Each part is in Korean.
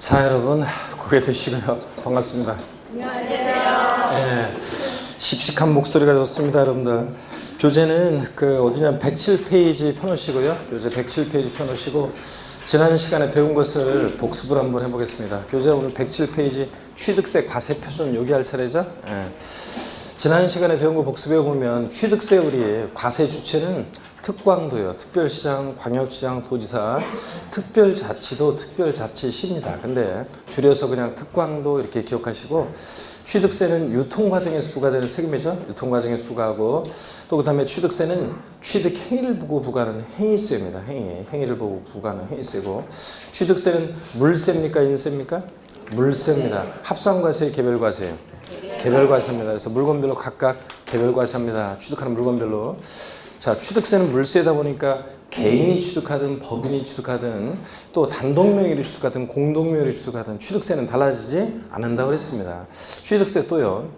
자, 여러분 고개 드시고요. 반갑습니다. 안녕하세요. 씩씩한 목소리가 좋습니다, 여러분들. 교재는 어디냐 107페이지 펴놓으시고요. 교재 107페이지 펴놓으시고 지난 시간에 배운 것을 복습을 한번 해보겠습니다. 교재 오늘 107페이지 취득세 과세 표준 여기 할 차례죠. 지난 시간에 배운 거 복습해 보면 취득세 우리 과세 주체는 특광도요. 특별시장, 광역시장, 도지사, 특별자치도 특별자치시입니다. 근데 줄여서 그냥 특광도 이렇게 기억하시고 취득세는 유통과정에서 부과되는 세금이죠. 유통과정에서 부과하고 또 그 다음에 취득세는 취득행위를 보고 부과하는 행위세입니다. 행위를 보고 부과하는 행위세고 취득세는 물세입니까? 인세입니까? 물세입니다. 합산과세, 개별과세예요. 개별과세입니다. 그래서 물건별로 각각 개별과세합니다. 취득하는 물건별로. 자, 취득세는 물세다 보니까 개인이 취득하든 법인이 취득하든 또 단독명의로 취득하든 공동명의로 취득하든 취득세는 달라지지 않는다고 그랬습니다. 취득세 또요.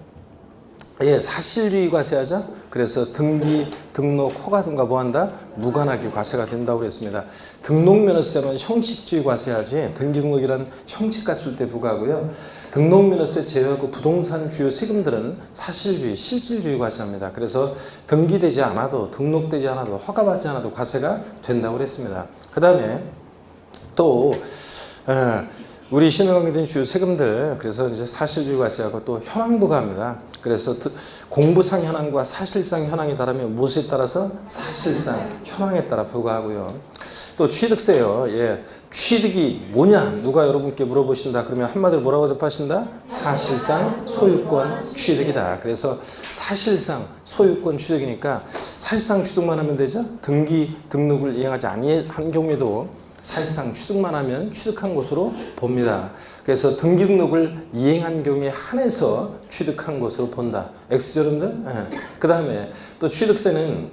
사실주의 과세하죠. 그래서 등기, 등록, 허가 등과 뭐한다? 무관하게 과세가 된다고 그랬습니다. 등록면허세는 형식주의 과세하지 등기, 등록이란 형식 갖출 때 부과하고요. 등록면허세 제외하고 부동산 주요 세금들은 사실주의, 실질주의 과세합니다. 그래서 등기되지 않아도 등록되지 않아도 허가받지 않아도 과세가 된다고 그랬습니다. 그 다음에 또 우리 신흥하게 된 주요 세금들 그래서 이제 사실주의 과세하고 또 현황 부과합니다. 그래서 공부상 현황과 사실상 현황이 다르면 무엇에 따라서 사실상 현황에 따라 부과하고요. 또 취득세요. 취득이 뭐냐? 누가 여러분께 물어보신다. 그러면 한마디로 뭐라고 대답하신다? 사실상 소유권 취득이다. 그래서 사실상 소유권 취득이니까 사실상 취득만 하면 되죠. 등기, 등록을 이행하지 아니한 경우에도 사실상 취득만 하면 취득한 것으로 봅니다. 그래서 등기 등록을 이행한 경우에 한해서 취득한 것으로 본다. X죠, 여러분들? 그 다음에 또 취득세는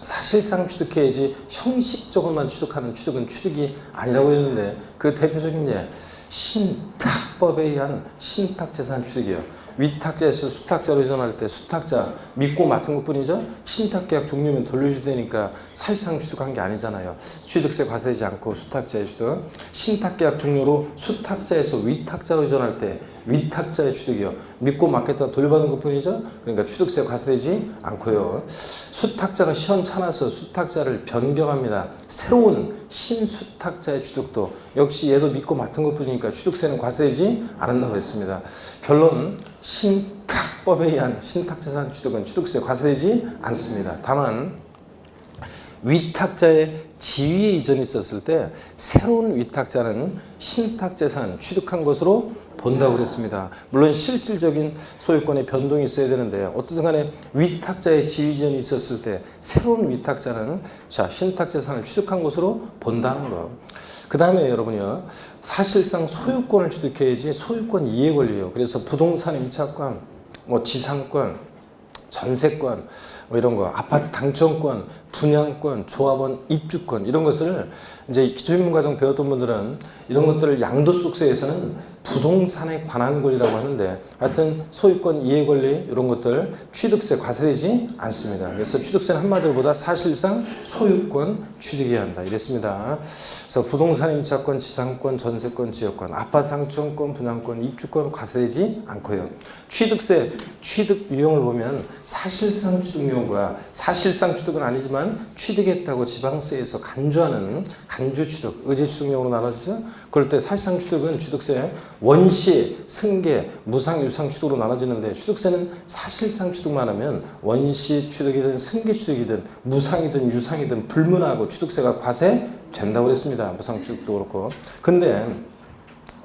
사실상 취득해야지 형식적으로만 취득하는 취득은 취득이 아니라고 했는데 그 대표적인 신탁법에 의한 신탁재산 취득이에요. 위탁자에서 수탁자로 이전할 때 수탁자 믿고 맡은 것뿐이죠. 신탁계약 종료면 돌려줘야 되니까 사실상 취득한 게 아니잖아요. 취득세 과세되지 않고 수탁자의 취득. 신탁계약 종료로 수탁자에서 위탁자로 이전할 때 위탁자의 취득이요. 믿고 맡겼다 돌려받은 것뿐이죠. 그러니까 취득세 과세되지 않고요. 수탁자가 시원찮아서 수탁자를 변경합니다. 새로운 신수탁자의 취득도 역시 얘도 믿고 맡은 것뿐이니까 취득세는 과세되지 않는다고 했습니다. 결론 신탁법에 의한 신탁재산 취득은 취득세 과세되지 않습니다. 다만 위탁자의 지위에 이전이 있었을 때 새로운 위탁자는 신탁재산 취득한 것으로 본다고 그랬습니다. 물론 실질적인 소유권의 변동이 있어야 되는데 어떻든 간에 위탁자의 지위 이전이 있었을 때 새로운 위탁자는 신탁재산을 취득한 것으로 본다는 거. 그 다음에 여러분요. 사실상 소유권을 취득해야지 소유권 이해 권리요. 그래서 부동산 임차권, 지상권, 전세권 이런 거, 아파트 당첨권, 분양권, 조합원 입주권 이런 것을 이제 기초인문과정 배웠던 분들은 이런 것들을 양도소득세에서는 부동산에 관한 권리라고 하는데 하여튼 소유권 이해 권리 이런 것들 취득세 과세되지 않습니다. 그래서 취득세는 한마디로 보다 사실상 소유권 취득해야 한다 이랬습니다. 그래서 부동산 임차권, 지상권, 전세권, 지역권, 아파트 당첨권, 분양권, 입주권 과세되지 않고요. 취득세 취득 유형을 보면 사실상 취득 유형과 사실상 취득은 아니지만 취득했다고 지방세에서 간주하는 간주 취득, 의제 취득 유형으로 나눠지죠. 그럴 때 사실상 취득은 취득세 원시, 승계, 무상, 유상 취득으로 나눠지는데 취득세는 사실상 취득만 하면 원시 취득이든 승계 취득이든 무상이든 유상이든 불문하고 취득세가 과세된다고 그랬습니다. 무상 취득도 그렇고. 근데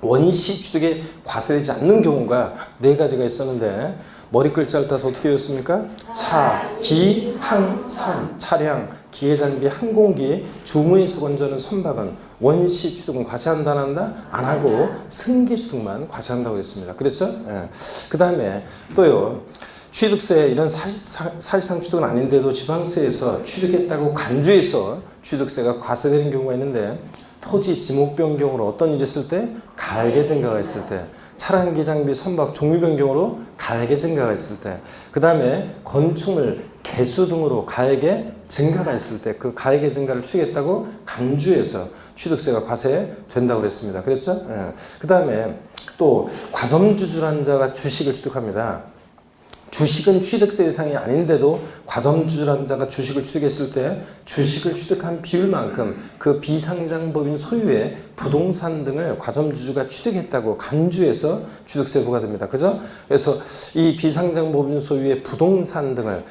원시 취득에 과세되지 않는 경우가 네 가지가 있었는데 머리 글자를 따서 어떻게 외웠습니까? 차, 기, 항, 선, 차량, 기계장비, 항공기, 주문에서 건져는 선박은 원시 취득은 과세한다 안 한다? 안 하고 승계 취득만 과세한다고 했습니다. 그렇죠? 그 다음에 또요. 취득세 이런 사실상 취득은 아닌데도 지방세에서 취득했다고 간주해서 취득세가 과세되는 경우가 있는데 토지 지목 변경으로 어떤 일이 있을 때 가액의 증가가 있을 때 차량기 장비 선박 종류 변경으로 가액의 증가가 있을 때 그 다음에 건축물 개수 등으로 가액의 증가가 있을 때 그 가액의 증가를 추구했다고 간주해서 취득세가 과세된다고 그랬습니다. 그랬죠? 예. 그 다음에 또 과점주주란 자가 주식을 취득합니다. 주식은 취득세 대상이 아닌데도 과점주주란 자가 주식을 취득했을 때 주식을 취득한 비율만큼 그 비상장법인 소유의 부동산 등을 과점주주가 취득했다고 간주해서 취득세 부과됩니다. 그죠? 그래서 이 비상장법인 소유의 부동산 등을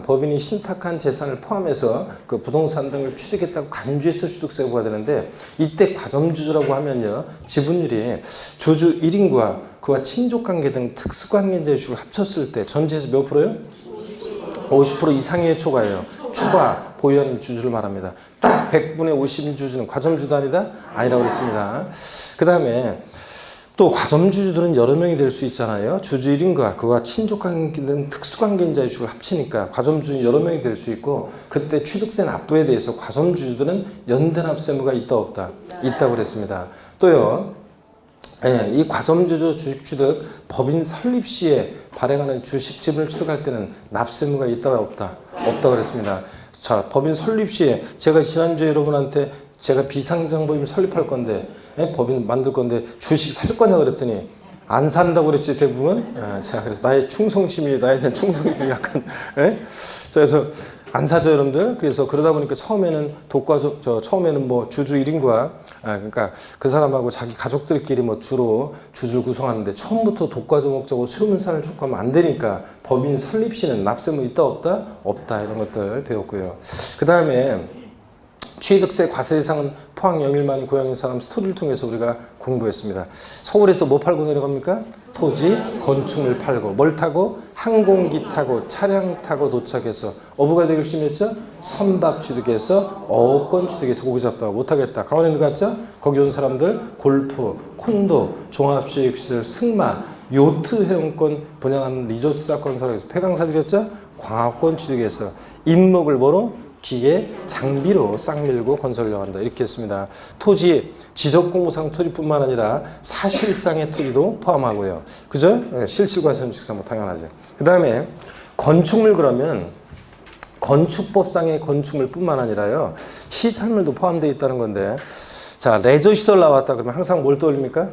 법인이 신탁한 재산을 포함해서 그 부동산 등을 취득했다고 간주해서 취득세 부과되는데, 이때 과점주주라고 하면요, 지분율이 주주 1인과 그와 친족관계 등 특수관계자의 주를 합쳤을 때 전체에서 몇 프로요? 50% 이상의 초과예요. 초과 보유한 주주를 말합니다. 딱 100분의 50인 주주는 과점주주 아니다? 아니라고 그랬습니다. 그 다음에 또 과점주주들은 여러 명이 될 수 있잖아요. 주주 1인과 그와 친족관계 등 특수관계자의 주를 합치니까 과점주주는 여러 명이 될 수 있고, 그때 취득세 납부에 대해서 과점주주들은 연대납세 의무가 있다 없다? 있다고 그랬습니다. 또요, 예, 이 과점주주 주식 취득 법인 설립 시에 발행하는 주식 지분을 취득할 때는 납세 의무가 있다 없다? 없다고 그랬습니다. 자, 법인 설립 시에 제가 지난주에 여러분한테 제가 비상장법인 설립할 건데, 예, 법인 만들 건데 주식 살 거냐 그랬더니 안 산다고 그랬지 대부분. 예, 제가 그래서 나에 대한 충성심이 약간, 예? 자, 그래서 안 사죠, 여러분들. 그래서 그러다 보니까 처음에는 처음에는 뭐 주주 1인과 그러니까 그 사람하고 자기 가족들끼리 뭐 주로 주주를 구성하는데, 처음부터 독과점 목적으로 소유문산을 촉구하면 안 되니까 법인 설립 시는 납세 의무 있다 없다? 없다. 이런 것들 배웠고요. 그 다음에 취득세 과세 대상은 포항 영일만 고향인 사람 스토리를 통해서 우리가 공부했습니다. 서울에서 뭐 팔고 내려갑니까? 토지, 건축물 팔고, 뭘 타고? 항공기 타고, 차량 타고 도착해서 어부가 되기 결심했죠? 선박 취득해서 어업권 취득해서 고기 잡다가 못하겠다. 강원에 누가 갔죠? 거기 온 사람들 골프, 콘도, 종합수익시설, 승마, 요트 회원권 분양하는 리조트 사건사에서 폐강사들이었죠? 광화권 취득해서 임목을 뭐로? 기계, 장비로 싹 밀고 건설하려고 한다. 이렇게 했습니다. 토지, 지적공무상 토지뿐만 아니라 사실상의 토지도 포함하고요. 그죠? 실질과세원칙상 뭐 당연하죠. 그 다음에 건축물, 그러면 건축법상의 건축물뿐만 아니라요, 시설물도 포함되어 있다는 건데, 자, 레저시설 나왔다 그러면 항상 뭘 떠올립니까?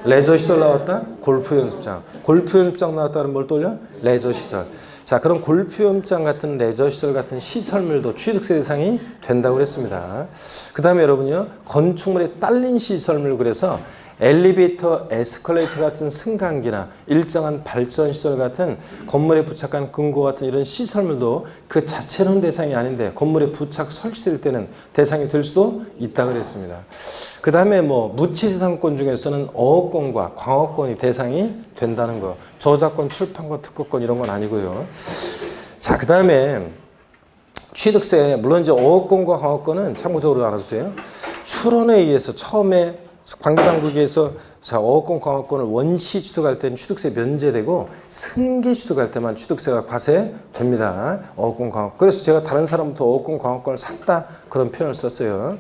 레저시설 나왔다? 골프 연습장. 골프 연습장 나왔다 그러면 뭘 떠올려? 레저시설. 자, 그럼 골프 연습장 같은 레저시설 같은 시설물도 취득세 대상이 된다고 그랬습니다. 그 다음에 여러분요, 건축물에 딸린 시설물, 그래서 엘리베이터, 에스컬레이터 같은 승강기나 일정한 발전시설 같은 건물에 부착한 금고 같은 이런 시설물도 그 자체로는 대상이 아닌데 건물에 부착 설치될 때는 대상이 될 수도 있다고 그랬습니다. 그 다음에 뭐 무채지상권 중에서는 어업권과 광업권이 대상이 된다는 거, 저작권, 출판권, 특허권 이런 건 아니고요. 자, 그 다음에 취득세, 물론 이제 어업권과 광업권은 참고적으로 알아주세요. 출원에 의해서 처음에 관계당국에서 어업권, 광업권을 원시 취득할 때는 취득세 면제되고 승계 취득할 때만 취득세가 과세됩니다. 어업권, 광업권. 그래서 제가 다른 사람부터 어업권, 광업권을 샀다 그런 표현을 썼어요.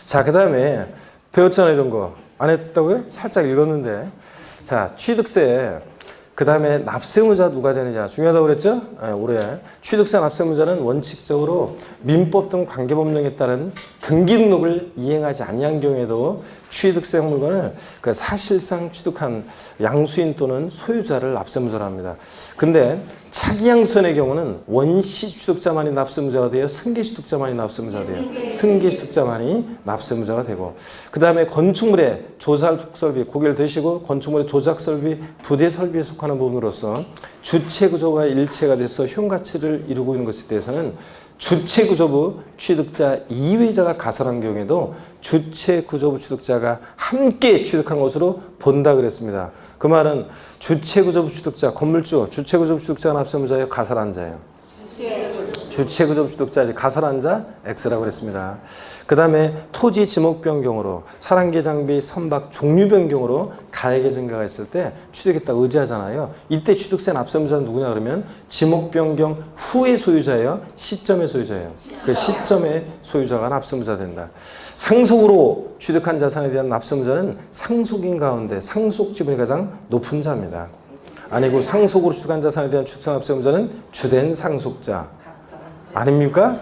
자, 그 다음에 배웠잖아요, 이런 거. 안 했다고요? 살짝 읽었는데. 자, 취득세. 그 다음에 납세의무자 누가 되느냐 중요하다고 그랬죠? 올해 취득세 납세의무자는 원칙적으로 민법 등 관계법령에 따른 등기 등록을 이행하지 아니한 경우에도 취득세 물건을 그 사실상 취득한 양수인 또는 소유자를 납세의무자로 합니다. 근데 차기양선의 경우는 원시 취득자만이 납세의무자가 돼요? 승계 취득자만이 납세의무자가 돼요? 승계 취득자만이 납세의무자가 되고, 그 다음에 건축물의 조작설비, 고개를 드시고 건축물의 조작설비, 부대설비에 속하는 부분으로서 주체구조와 일체가 돼서 효용가치를 이루고 있는 것에 대해서는 주체구조부 취득자 이외자가 가설한 경우에도 주체구조부 취득자가 함께 취득한 것으로 본다 그랬습니다. 그 말은 주체구조부 취득자, 건물주, 주체구조부 취득자가 납세의무자예요? 가설한 자예요? 주체구조부 취득자지, 가설한 자 X라고 그랬습니다. 그 다음에 토지 지목 변경으로, 사랑개 장비 선박 종류 변경으로 가액의 증가가 있을 때 취득했다고 의지하잖아요. 이때 취득세 납세의무자는 누구냐 그러면 지목 변경 후의 소유자예요? 시점의 소유자예요? 그 시점의 소유자가 납세의무자 된다. 상속으로 취득한 자산에 대한 납세의무자는 상속인 가운데 상속 지분이 가장 높은 자입니다. 아니고 상속으로 취득한 자산에 대한 취득세 납세의무자는 주된 상속자. 아닙니까?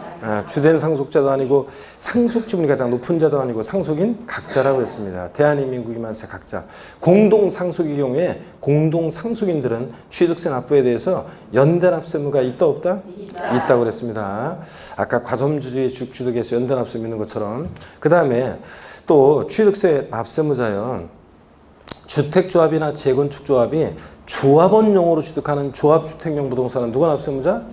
주된 상속자도 아니고 상속지분이 가장 높은 자도 아니고 상속인 각자라고 했습니다. 대한민국이 만세 각자. 공동상속의 경우에 공동상속인들은 취득세 납부에 대해서 연대납세무가 있다 없다? 있다고 그랬습니다. 아까 과점주주의 주득에서 연대납세무 있는 것처럼. 그 다음에 또 취득세 납세무자연 주택조합이나 재건축조합이 조합원용으로 취득하는 조합주택용 부동산은 누가 납세무자?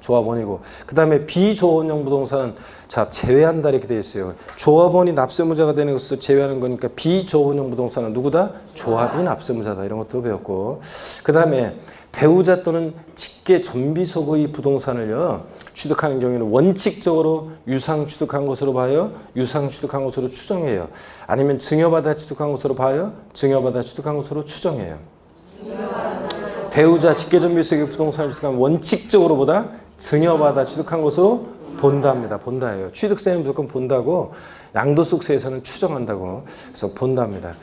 조합원이고 그 다음에 비조합원용 부동산은 자 제외한다 이렇게 되어 있어요. 조합원이 납세무자가 되는 것을 제외하는 거니까 비조합원용 부동산은 누구다? 조합이 납세무자다. 이런 것도 배웠고 그 다음에 배우자 또는 직계 존비속의 부동산을요 취득하는 경우에는 원칙적으로 유상 취득한 것으로 봐요. 유상 취득한 것으로 추정해요. 아니면 증여받아 취득한 것으로 봐요. 증여받아 취득한 것으로 추정해요. 배우자 직계존비속의 부동산을 취득하면 원칙적으로 보다 증여받아 취득한 것으로 본다입니다. 본다예요. 취득세는 무조건 본다고 양도소득세에서는 추정한다고 그래서 본다입니다.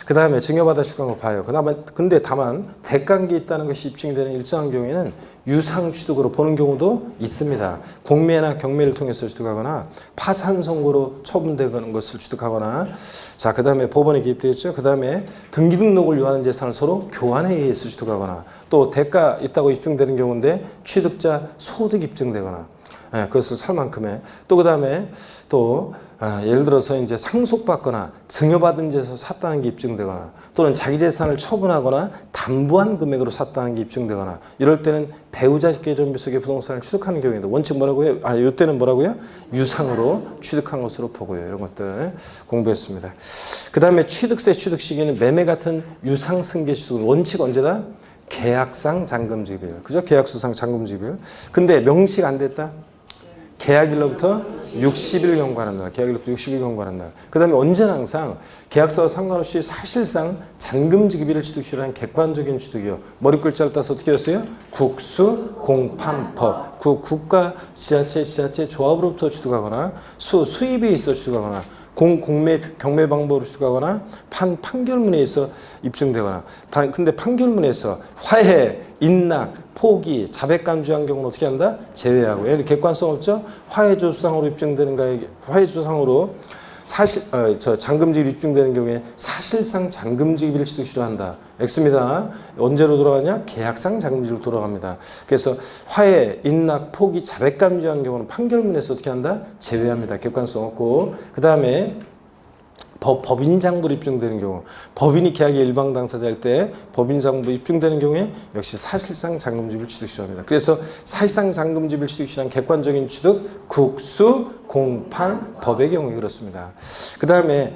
그 다음에 증여받아 취득한 거 봐요. 근데 다만 대가관계 있다는 것이 입증이 되는 일정한 경우에는 유상 취득으로 보는 경우도 있습니다. 공매나 경매를 통해서 취득하거나 파산 선고로 처분되는 것을 취득하거나 자, 그 다음에 법원에 개입되어 그 다음에 등기 등록을 요하는 재산을 서로 교환에 의해서 취득하거나 또 대가 있다고 입증되는 경우인데 취득자 소득 입증되거나 그것을 살 만큼의 또 그 다음에 또 예를 들어서 이제 상속받거나 증여받은 데서 샀다는 게 입증되거나 또는 자기 재산을 처분하거나 담보한 금액으로 샀다는 게 입증되거나 이럴 때는 배우자 직계존비속의 부동산을 취득하는 경우에도 원칙 뭐라고요? 이때는 뭐라고요? 유상으로 취득한 것으로 보고요. 이런 것들 공부했습니다. 그 다음에 취득세 취득 시기는 매매 같은 유상 승계 취득은 원칙 언제다? 계약상 잔금지급일. 그죠? 계약서상 잔금지급일. 근데 명시가 안 됐다? 계약일로부터 60일 경과하는 날, 계약일로부터 60일 경과하는 날. 그 다음에 언제나 항상 계약서와 상관없이 사실상 잔금지급일을 취득시라는 객관적인 취득이요. 머리글자를 따서 어떻게 했어요? 국수, 공판법. 국가, 지자체 조합으로부터 취득하거나 수입에 있어 취득하거나 공매, 경매 방법으로 취득하거나 판결문에 있어 입증되거나 근데 판결문에서 화해, 인락, 포기, 자백간주한 경우는 어떻게 한다? 제외하고. 얘는 객관성 없죠? 화해조수상으로 입증되는 거에 화해조상으로 잔금지급이 입증되는 경우에 사실상 잔금지급을 취득시로 한다. X입니다. 언제로 돌아가냐? 계약상 잔금지급으로 돌아갑니다. 그래서 화해, 인락, 포기, 자백간주한 경우는 판결문에서 어떻게 한다? 제외합니다. 객관성 없고. 그 다음에 법인장부로 입증되는 경우 법인이 계약의 일방 당사자일 때 법인장부 입증되는 경우에 역시 사실상 잔금지급을 취득시합니다. 그래서 사실상 잔금지급을 취득시한 객관적인 취득, 국수, 공판, 법의 경우에 그렇습니다. 그 다음에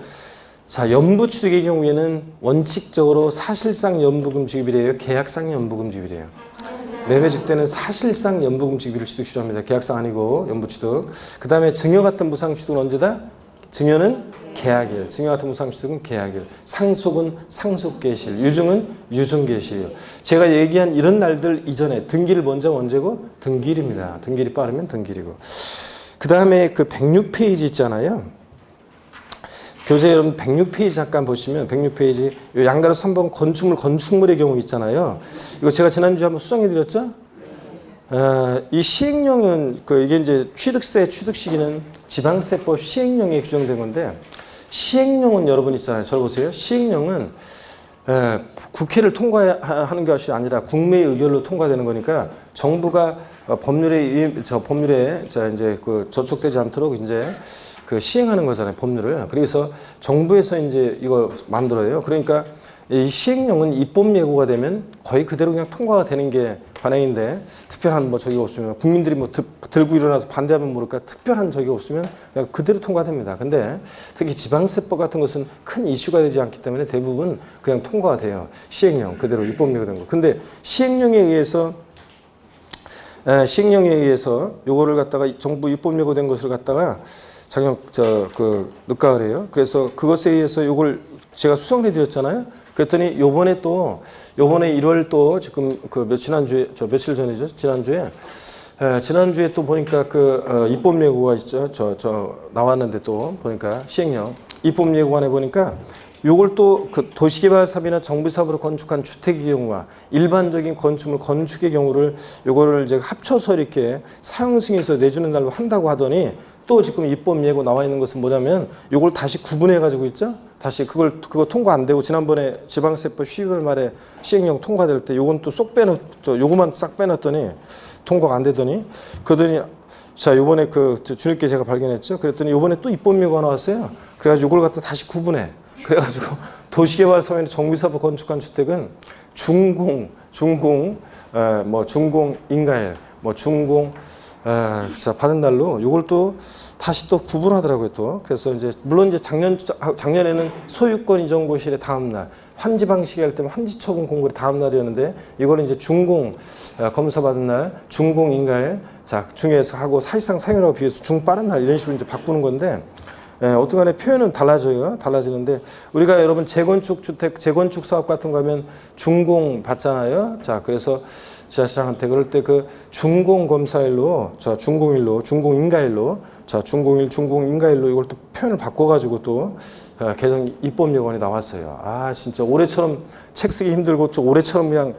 자 연부 취득의 경우에는 원칙적으로 사실상 연부금 지급이래요. 계약상 연부금 지급이래요. 매매직 때는 사실상 연부금 지급을 취득시합니다. 계약상 아니고 연부 취득. 그 다음에 증여 같은 무상 취득은 언제다? 증여는 계약일, 증여 같은 무상 취득은 계약일, 상속은 상속계실, 유증은 유증계실이요. 제가 얘기한 이런 날들 이전에 등기를 먼저 언제고? 등기일입니다. 등기일이 빠르면 등기일이고. 그 다음에 그 106페이지 있잖아요. 교재 여러분 106페이지 잠깐 보시면 106페이지 양가로 3번 건축물의 경우 있잖아요. 이거 제가 지난주에 한번 수정해 드렸죠? 이 시행령은 이게 이제 취득세 취득 시기는 지방세법 시행령에 규정된 건데 시행령은 여러분 있잖아요. 저를 보세요. 시행령은 국회를 통과하는 것이 아니라 국민의 의결로 통과되는 거니까 정부가 법률에 이제 저촉되지 않도록 이제 시행하는 거잖아요. 법률을. 그래서 정부에서 이제 이거 만들어요. 그러니까 이 시행령은 입법 예고가 되면 거의 그대로 그냥 통과가 되는 게 관행인데 특별한 저기가 없으면 국민들이 들고 일어나서 반대하면 모를까 특별한 저기가 없으면 그냥 그대로 통과됩니다. 근데 특히 지방세법 같은 것은 큰 이슈가 되지 않기 때문에 대부분 그냥 통과가 돼요. 시행령 그대로 입법 예고된 거. 근데 시행령에 의해서 요거를 갖다가 정부 입법 예고된 것을 갖다가 작년 늦가을 해요. 그래서 그것에 의해서 요걸 제가 수정을 해드렸잖아요. 그랬더니 요번에 1월 또 지금 며칠 전이죠. 지난주에 또 보니까 입법 예고가 있죠. 나왔는데 또 보니까 시행령 입법 예고안에 보니까 요걸 또 그 도시개발사업이나 정부사업으로 건축한 주택의 경우와 일반적인 건축물 건축의 경우를 요거를 이제 합쳐서 이렇게 사용승인서 내주는 날로 한다고 하더니 또 지금 입법 예고 나와 있는 것은 뭐냐면 요걸 다시 구분해 가지고 있죠. 다시 그거 통과 안 되고 지난번에 지방세법 12월 말에 시행령 통과될 때 요건 또 쏙 빼놓죠. 요거만 싹 빼놨더니 통과가 안 되더니 그러더니 자 요번에 그 주님께 제가 발견했죠. 그랬더니 요번에 또 입법 예고가 나왔어요. 그래가지고 요걸 갖다 다시 구분해. 그래가지고 도시개발사업이나 정비사업 건축한 주택은 중공 인가일 중공 자 받은 날로 요걸 또 다시 또 구분하더라고요 또. 그래서 이제 물론 이제 작년에는 소유권 이전 고시일의 다음 날 환지 방식이 할 때면 환지 처분 공고의 다음 날이었는데 이거는 이제 중공 검사 받은 날 중공 인가일 자 중에서 하고 사실상 상현하고 비교해서 중 빠른 날 이런 식으로 이제 바꾸는 건데. 어떤 간에 표현은 달라지는데 우리가 여러분 재건축 주택 재건축 사업 같은 거 하면 중공 받잖아요. 자 그래서 지자체장한테 그럴 때 그 중공 검사일로 자 중공일로 중공 인가일로 자 중공일 중공 인가일로 이걸 또 표현을 바꿔가지고 또 개정 입법 예고안이 나왔어요. 아 진짜 올해처럼 책 쓰기 힘들고 또 올해처럼 그냥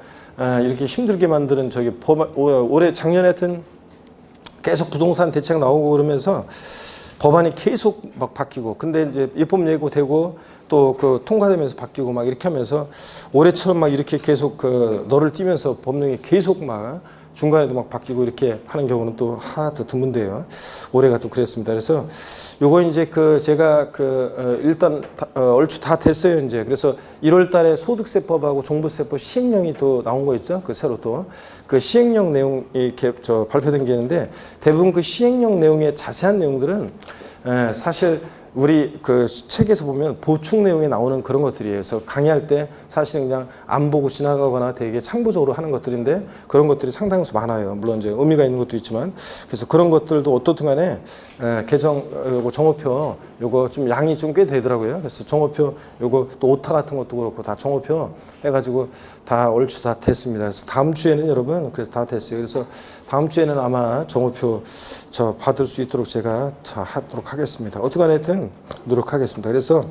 이렇게 힘들게 만드는 저기 올해 작년에 하여튼 계속 부동산 대책 나오고 그러면서 법안이 계속 막 바뀌고 근데 이제 입법 예고되고 또 그 통과되면서 바뀌고 막 이렇게 하면서 올해처럼 막 이렇게 계속 그 너를 띄면서 법령이 계속 막 중간에도 막 바뀌고 이렇게 하는 경우는 또 하나도 드문데요. 올해가 또 그랬습니다. 그래서 요거 이제 그 제가 일단 얼추 다 됐어요 이제. 그래서 1월 달에 소득세법하고 종부세법 시행령이 또 나온 거 있죠. 그 새로 또 그 시행령 내용이 발표된 게 있는데 대부분 그 시행령 내용의 자세한 내용들은 사실 우리 그 책에서 보면 보충 내용에 나오는 그런 것들이에요. 그래서 강의할 때 사실은 그냥 안 보고 지나가거나 되게 참고적으로 하는 것들인데 그런 것들이 상당수 많아요. 물론 이제 의미가 있는 것도 있지만 그래서 그런 것들도 어떻든 간에 개정 요거 정오표 요거 좀 양이 좀 꽤 되더라고요. 그래서 정오표 요거 또 오타 같은 것도 그렇고 다 정오표 해가지고 다 얼추 다 됐습니다. 그래서 다음 주에는 여러분 그래서 다 됐어요. 그래서 다음 주에는 아마 정오표 받을 수 있도록 제가 하도록 하겠습니다. 어떻게 하여튼 노력하겠습니다. 그래서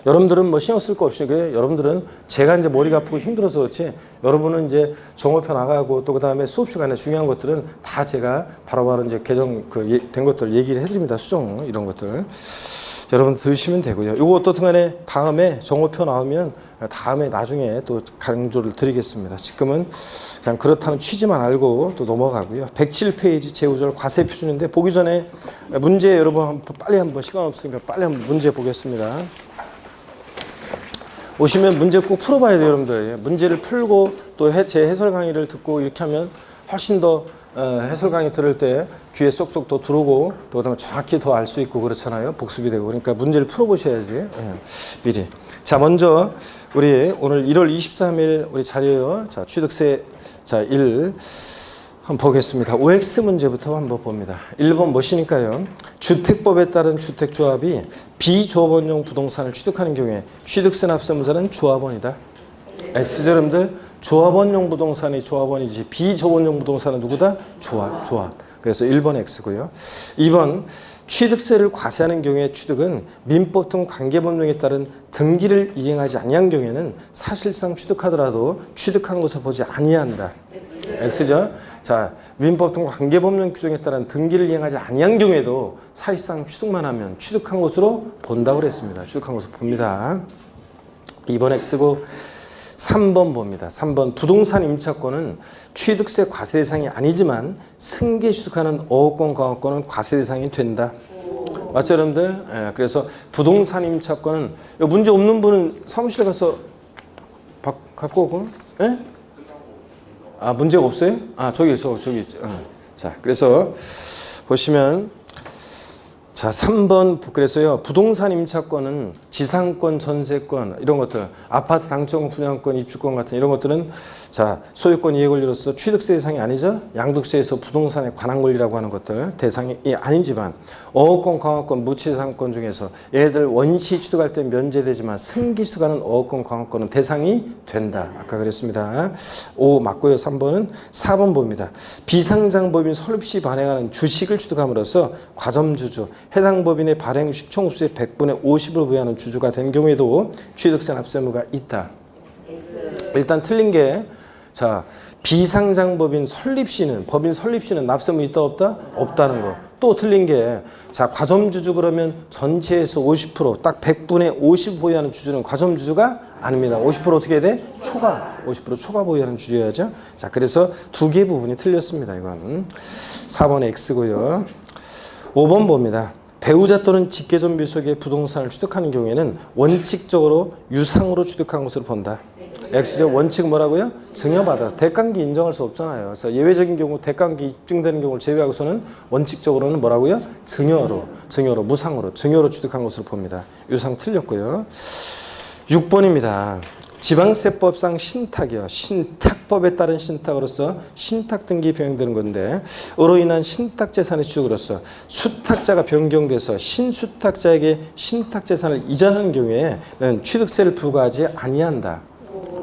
여러분들은 뭐 신경 쓸 거 없이 그래. 여러분들은 제가 이제 머리가 아프고 힘들어서 그렇지 여러분은 이제 정오표 나가고 또 그다음에 수업 시간에 중요한 것들은 다 제가 바로바로 이제 개정 된 것들 얘기를 해드립니다. 수정 이런 것들 여러분 들으시면 되고요. 요거 어떻든 간에 다음에 정오표 나오면 다음에 나중에 또 강조를 드리겠습니다. 지금은 그냥 그렇다는 취지만 알고 또 넘어가고요. 107페이지 제5절 과세 표준인데 보기 전에 문제 여러분 빨리 한번 시간 없으니까 빨리 한번 문제 보겠습니다. 오시면 문제 꼭 풀어봐야 돼요, 여러분들. 문제를 풀고 또 제 해설 강의를 듣고 이렇게 하면 훨씬 더 해설 강의 들을 때 귀에 쏙쏙 더 들어오고 또 그다음에 정확히 더 알 수 있고 그렇잖아요. 복습이 되고. 그러니까 문제를 풀어보셔야지 미리. 자 먼저 우리 오늘 1월 23일 우리 자료요. 자 취득세 자 1 한번 보겠습니다. OX 문제부터 한번 봅니다. 1번 무엇이니까요? 주택법에 따른 주택조합이 비조합원용 부동산을 취득하는 경우에 취득세 납세무자는 조합원이다. X죠, 여러분들. 조합원용 부동산이 조합원이지 비조합원용 부동산은 누구다? 조합. 그래서 1번 X고요. 2번 취득세를 과세하는 경우에 취득은 민법 등 관계법령에 따른 등기를 이행하지 아니한 경우에는 사실상 취득하더라도 취득한 것을 보지 아니한다. X죠. 자, 민법 등 관계법령 규정에 따른 등기를 이행하지 아니한 경우에도 사실상 취득만 하면 취득한 것으로 본다고 그랬습니다. 취득한 것으로 봅니다. 2번 X고 3번 봅니다. 3번 부동산 임차권은 취득세 과세 대상이 아니지만 승계 취득하는 어업권, 강업권은 과세 대상이 된다. 맞죠, 여러분들? 예, 그래서 부동산 임차권은 문제 없는 분은 사무실에 가서 갖고 오고, 예? 아 문제가 없어요? 아 저기 있죠. 자 그래서 보시면 자 3번 그래서요 부동산 임차권은 지상권, 전세권 이런 것들 아파트 당첨 분양권, 입주권 같은 이런 것들은 자 소유권 이해 권리로서 취득세 대상이 아니죠. 양도세에서 부동산에 관한 권리라고 하는 것들 대상이 아니지만 어업권, 강업권, 무취재산권 중에서 얘들 원시 취득할 때 면제되지만 승기 취득하는 어업권, 강업권은 대상이 된다. 아까 그랬습니다. 5 맞고요. 3번은 4번 봅니다. 비상장법인 설립시 발행하는 주식을 취득함으로써 과점주주 해당 법인의 발행 시총수의 100분의 50을 부여하는 주주가 된 경우에도 취득세 납세의무가 있다. 일단 틀린 게 자, 비상장법인 설립시는 법인 설립시는 납세의무 있다 없다? 없다는 거. 또 틀린 게 자, 과점주주 그러면 전체에서 50% 딱 100분의 50 보유하는 주주는 과점주주가 아닙니다. 50% 어떻게 해야 돼? 초과. 50% 초과 보유하는 주주여야죠. 자, 그래서 두 개 부분이 틀렸습니다. 이건 4번의 X고요. 5번 봅니다. 배우자 또는 직계존비 속의 부동산을 취득하는 경우에는 원칙적으로 유상으로 취득한 것으로 본다. X죠. 원칙은 뭐라고요? 증여받아서. 대가관계 인정할 수 없잖아요. 그래서 예외적인 경우 대가관계 입증되는 경우를 제외하고서는 원칙적으로는 뭐라고요? 증여로, 무상으로, 증여로 취득한 것으로 봅니다. 유상 틀렸고요. 6번입니다. 지방세법상 신탁이요. 신탁법에 따른 신탁으로서 신탁 등기 변경되는 건데 으로 인한 신탁 재산의 취득으로서 수탁자가 변경돼서 신수탁자에게 신탁 재산을 이전하는 경우에는 취득세를 부과하지 아니한다.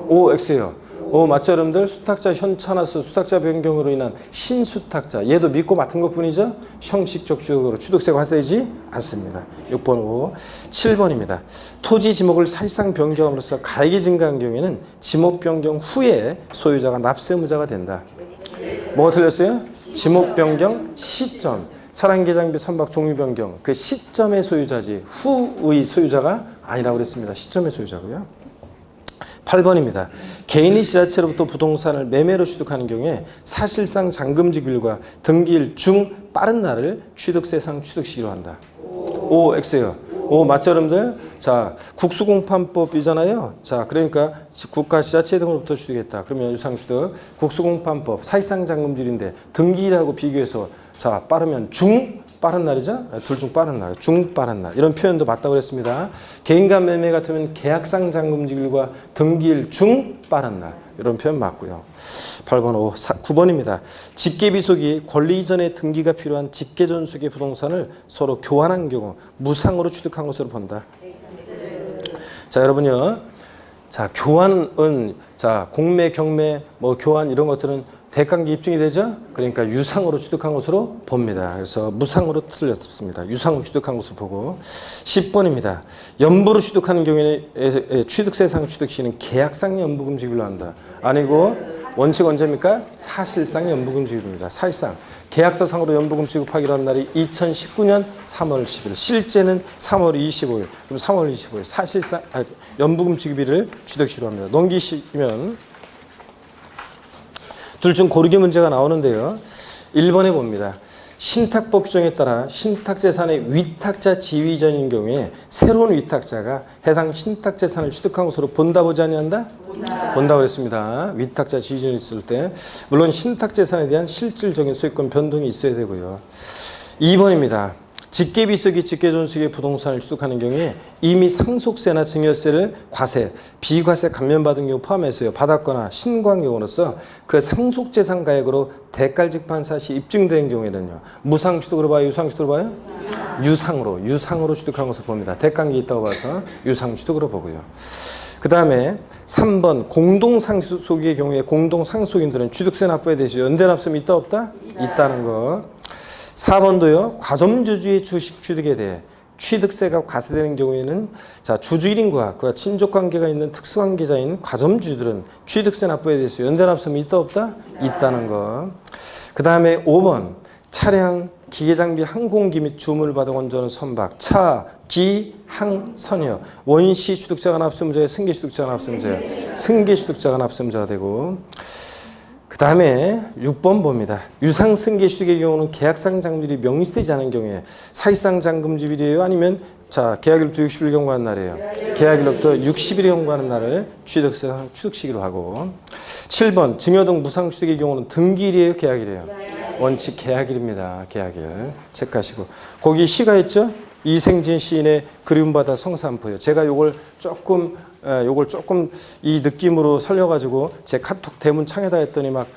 O, X요. 오, 맞죠, 여러분들? 수탁자 현차나서 수탁자 변경으로 인한 신수탁자. 얘도 믿고 맡은 것 뿐이죠? 형식적 취득으로 취득세가 발생되지 않습니다. 6번, 5. 7번입니다. 토지 지목을 사실상 변경함으로써 가액이 증가한 경우에는 지목 변경 후에 소유자가 납세의무자가 된다. 뭐가 틀렸어요? 지목 변경 시점. 차량계 장비 선박 종류 변경. 그 시점의 소유자지 후의 소유자가 아니라고 그랬습니다. 시점의 소유자고요. 8번입니다. 개인이 지자체로부터 부동산을 매매로 취득하는 경우에 사실상 잔금지기일과 등기일 중 빠른 날을 취득세상 취득시기로 한다. O, X요. O, 맞죠, 여러분들? 자, 국수공판법이잖아요. 자, 그러니까 국가 지자체 등으로부터 취득했다. 그러면 유상취득, 국수공판법, 사실상 잔금질인데 등기일하고 비교해서 자, 빠르면 중 빠른 날이죠. 둘 중 빠른 날, 중 빠른 날 이런 표현도 맞다고 그랬습니다. 개인간 매매 같으면 계약상 잔금지일과 등기일 중 빠른 날 이런 표현 맞고요. 8번 5, 9번입니다. 직계비속이 권리 이전에 등기가 필요한 직계존속의 부동산을 서로 교환한 경우 무상으로 취득한 것으로 본다. 자, 여러분요. 자, 교환은 자, 공매, 경매, 뭐 교환 이런 것들은 대가관계 입증이 되죠? 그러니까 유상으로 취득한 것으로 봅니다. 그래서 무상으로 틀렸습니다. 유상으로 취득한 것으로 보고 10번입니다. 연부로 취득하는 경우에는 취득세상 취득시는 계약상 연부금지기로 한다. 아니고 원칙 언제입니까? 사실상 연부금지기입니다. 사실상 계약서상으로 연부금 지급하기로 한 날이 2019년 3월 10일 실제는 3월 25일 그럼 3월 25일 사실상 연부금 지급일을 취득시로 합니다. 넘기시면 둘 중 고르기 문제가 나오는데요. 1번에 봅니다. 신탁법 규정에 따라 신탁재산의 위탁자 지위이전인 경우에 새로운 위탁자가 해당 신탁재산을 취득한 것으로 본다 보지 아니한다? 본다고 그랬습니다. 위탁자 지위이전이 있을 때 물론 신탁재산에 대한 실질적인 소유권 변동이 있어야 되고요. 2번입니다. 직계비속이 직계존속의 부동산을 취득하는 경우에 이미 상속세나 증여세를 과세, 비과세 감면받은 경우 포함해서요. 받았거나 신고한 경우로서 그 상속재산 가액으로 대가직판 사실이 입증된 경우에는요. 무상취득으로 봐요? 유상취득으로 봐요? 유상으로 취득한 것을 봅니다. 대가관계 있다고 봐서 유상취득으로 보고요. 그 다음에 3번 공동상속의 경우에 공동상속인들은 취득세 납부에 대해서 연대납세는 있다 없다? 있다는 거. 4번도요. 과점주주의 주식 취득에 대해 취득세가 과세되는 경우에는 자 주주 1인과 그와 친족관계가 있는 특수관계자인 과점주주들은 취득세 납부에 대해서 연대납세는 있다 없다? 있다는 거. 그 다음에 5번 차량, 기계장비, 항공기 및 주문을 받아 건조하는 선박, 차, 기, 항, 선여 원시 취득자가 납세의무자예요? 승계 취득자가 납세의무자예요? 승계 취득자가 납세의무자가 되고 그 다음에 6번 봅니다. 유상 승계 취득의 경우는 계약상 잔금질이 명시되지 않은 경우에 사실상 잔금질이에요? 아니면 자 계약일부터 60일 경과하는 날이에요. 계약일부터 60일이 경과하는 날을 취득세상 취득시기로 하고 7번 증여 등 무상 취득의 경우는 등기일이에요? 계약일이에요? 원칙 계약일입니다. 계약일 체크하시고 거기 시가 있죠? 이생진 시인의 그리움바다 성산포요. 제가 요걸 조금 이 느낌으로 살려가지고 제 카톡 대문 창에다 했더니 막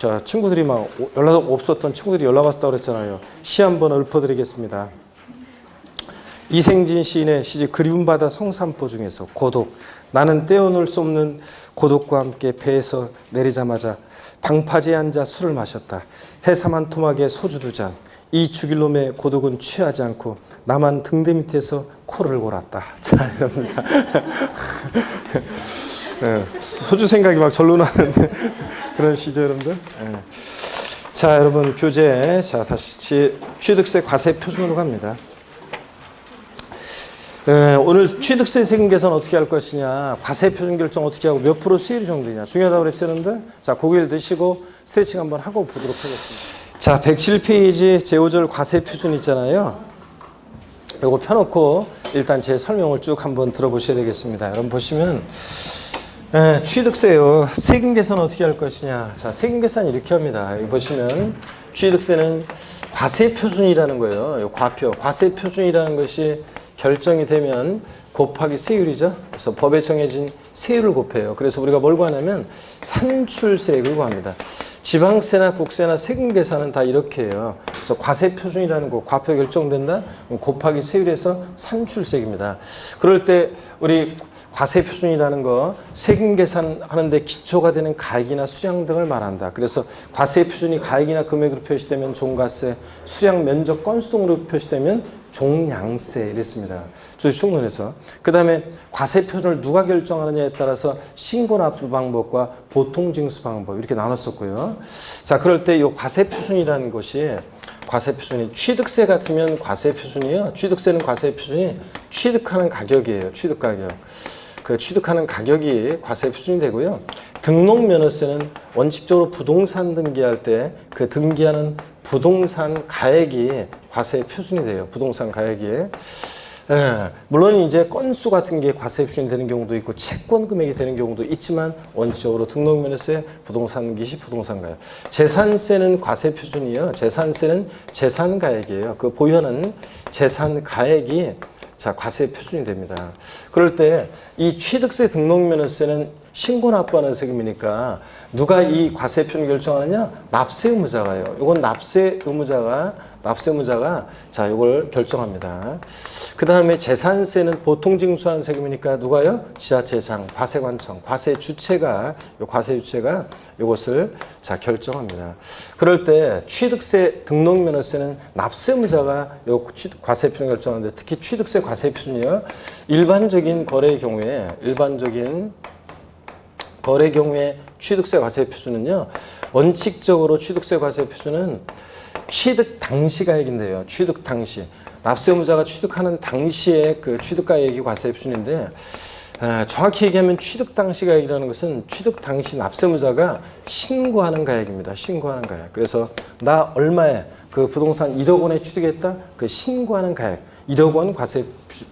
저 친구들이 막 연락 없었던 친구들이 연락 왔다고 그랬잖아요. 시 한번 읊어드리겠습니다. 이생진 시인의 시집 그리움바다 성산포 중에서 고독 나는 떼어놓을 수 없는 고독과 함께 배에서 내리자마자 방파제에 앉아 술을 마셨다. 해삼한 토막에 소주 2잔 이 죽일 놈의 고독은 취하지 않고 나만 등대 밑에서 코를 골았다. 자, 이럽니다. 네, 소주 생각이 막 절로 나는데 그런 시죠, 여러분들. 네. 자, 여러분 교재 자 다시 취득세 과세 표준으로 갑니다. 오늘 취득세 세금 계산 어떻게 할 것이냐, 과세 표준 결정 어떻게 하고 몇 프로 수율 정도냐 중요하다고 그랬어요, 여러분들. 자, 고개를 드시고 스트레칭 한번 하고 보도록 하겠습니다. 자, 107페이지 제5절 과세 표준 있잖아요. 요거 펴놓고 일단 제 설명을 쭉 한번 들어보셔야 되겠습니다. 여러분 보시면 취득세요. 세금 계산 어떻게 할 것이냐. 자, 세금 계산 이렇게 합니다. 여기 보시면 취득세는 과세 표준이라는 거예요. 요 과표, 과세 표준이라는 것이 결정이 되면 곱하기 세율이죠. 그래서 법에 정해진 세율을 곱해요. 그래서 우리가 뭘 구하냐면 산출세액을 구합니다. 지방세나 국세나 세금 계산은 다 이렇게 해요. 그래서 과세 표준이라는 거, 과표 결정된다? 곱하기 세율에서 산출세액입니다. 그럴 때 우리 과세 표준이라는 거 세금 계산하는데 기초가 되는 가액이나 수량 등을 말한다. 그래서 과세 표준이 가액이나 금액으로 표시되면 종가세, 수량 면적 건수 등으로 표시되면 종량세 이랬습니다. 저희 총론에서. 그 다음에 과세 표준을 누가 결정하느냐에 따라서 신고납부 방법과 보통징수 방법 이렇게 나눴었고요. 자, 그럴 때 이 과세 표준이라는 것이 과세 표준이 취득세 같으면 과세 표준이요. 취득세는 과세 표준이 취득하는 가격이에요. 취득 가격. 그 취득하는 가격이 과세 표준이 되고요. 등록면허세는 원칙적으로 부동산 등기할 때 그 등기하는 부동산 가액이 과세 표준이 돼요. 부동산 가액이. 물론 이제 건수 같은 게 과세 표준이 되는 경우도 있고 채권 금액이 되는 경우도 있지만 원칙적으로 등록면허세, 부동산 등기 시 부동산 가액. 재산세는 과세 표준이요. 재산세는 재산 가액이에요. 그 보유하는 재산 가액이 자, 과세 표준이 됩니다. 그럴 때 이 취득세 등록면허세는 신고 납부하는 세금이니까 누가 이 과세 표준 결정하느냐? 납세 의무자가요. 이건 납세 의무자가 자, 이걸 결정합니다. 그 다음에 재산세는 보통 징수하는 세금이니까 누가요? 지자체장, 과세관청, 과세 주체가 이것을 자, 결정합니다. 그럴 때 취득세 등록면허세는 납세 의무자가 요 과세 표준 결정하는데 특히 취득세 과세 표준이요. 일반적인 거래의 경우에 취득세 과세 표준은요. 원칙적으로 취득세 과세 표준은 취득 당시 가액인데요. 취득 당시. 납세 의무자가 취득하는 당시에 그 취득 가액이 과세 표준인데 정확히 얘기하면 취득 당시 가액이라는 것은 취득 당시 납세 의무자가 신고하는 가액입니다. 신고하는 가액. 그래서 나 얼마에 그 부동산 1억 원에 취득했다? 그 신고하는 가액. 1억 원 과세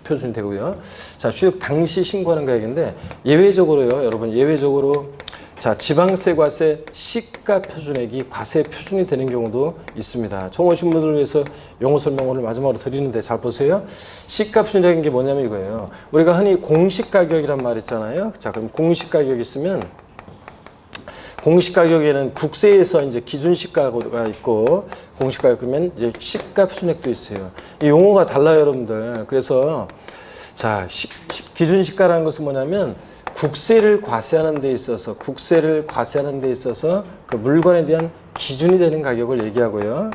표준이 되고요. 자, 취득 당시 신고하는 가액인데 예외적으로요. 여러분 예외적으로 자, 지방세 과세 시가 표준액이 과세 표준이 되는 경우도 있습니다. 처음 오신 분들을 위해서 용어 설명을 마지막으로 드리는데 잘 보세요. 시가 표준적인 게 뭐냐면 이거예요. 우리가 흔히 공시가격이란 말 있잖아요. 자, 그럼 공시가격 있으면 공시가격에는 국세에서 이제 기준시가가 있고 공시가격 그러면 이제 시가 표준액도 있어요. 이 용어가 달라요, 여러분들. 그래서 자, 기준시가라는 것은 뭐냐면 국세를 과세하는 데 있어서 그 물건에 대한 기준이 되는 가격을 얘기하고요.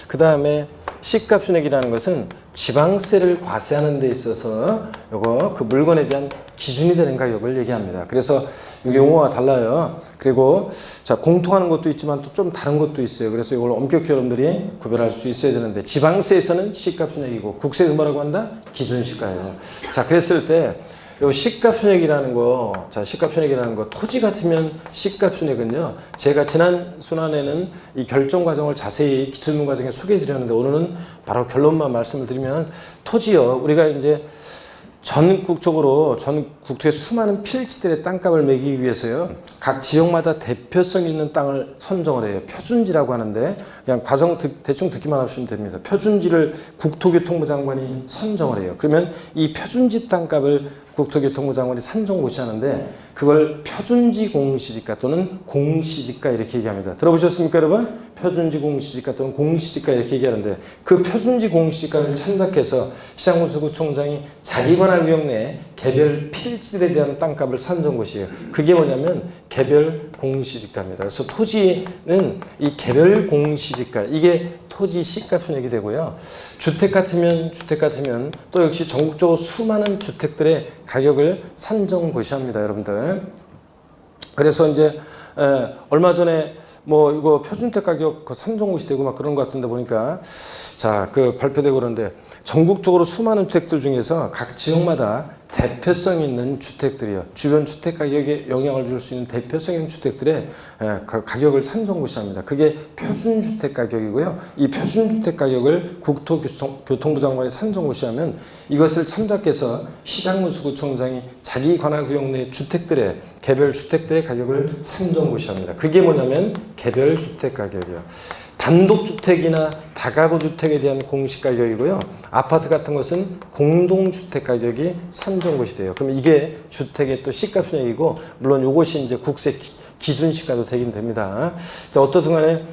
그 다음에 시가표준액이라는 것은 지방세를 과세하는 데 있어서 요거 그 물건에 대한 기준이 되는 가격을 얘기합니다. 그래서 이게 용어가 달라요. 그리고 자, 공통하는 것도 있지만 또 좀 다른 것도 있어요. 그래서 이걸 엄격히 여러분들이 구별할 수 있어야 되는데 지방세에서는 시가표준액이고 국세에서 뭐라고 한다? 기준시가예요. 자, 그랬을 때 요 시가표준액이라는 거, 자, 시가표준액이라는 거, 토지 같으면 시가표준액은요, 제가 지난 순환에는 이 결정 과정을 자세히 기초질문 과정에 소개해 드렸는데, 오늘은 바로 결론만 말씀을 드리면, 토지요, 우리가 이제 전국적으로, 전 국토의 수많은 필지들의 땅값을 매기기 위해서요, 각 지역마다 대표성 있는 땅을 선정을 해요. 표준지라고 하는데, 그냥 과정 대충 듣기만 하시면 됩니다. 표준지를 국토교통부 장관이 선정을 해요. 그러면 이 표준지 땅값을 국토교통부 장관이 산정고시하는데 그걸 표준지 공시지가 또는 공시지가 이렇게 얘기합니다. 들어보셨습니까, 여러분? 표준지 공시지가 또는 공시지가 이렇게 얘기하는데 그 표준지 공시지가를 참작해서 시장군수구청장이 자기 관할 구역 내에 개별 필지들에 대한 땅값을 산정고시예요. 그게 뭐냐면 개별 공시지가입니다. 그래서 토지는 이 개별 공시지가, 이게 토지 시가 편익이 되고요. 주택 같으면 또 역시 전국적으로 수많은 주택들의 가격을 산정고시합니다, 여러분들. 그래서 이제 얼마 전에 뭐 이거 표준주택 가격 그 산정고시 되고 막 그런 것 같은데 보니까 자, 그 발표되고 그러는데 전국적으로 수많은 주택들 중에서 각 지역마다 대표성 있는 주택들이요. 주변 주택 가격에 영향을 줄 수 있는 대표성 있는 주택들의 가격을 산정고시합니다. 그게 표준주택 가격이고요. 이 표준주택 가격을 국토교통부 장관이 산정고시하면 이것을 참작해서 시장문수구청장이 자기 관할구역 내 주택들의 개별 주택들의 가격을 산정고시합니다. 그게 뭐냐면 개별 주택 가격이요. 단독주택이나 다가구 주택에 대한 공시가격이고요. 아파트 같은 것은 공동주택 가격이 산정고시 돼요. 그럼 이게 주택의 또 시가순액이고, 물론 이것이 이제 국세 기준시가도 되긴 됩니다. 자, 어떻든 간에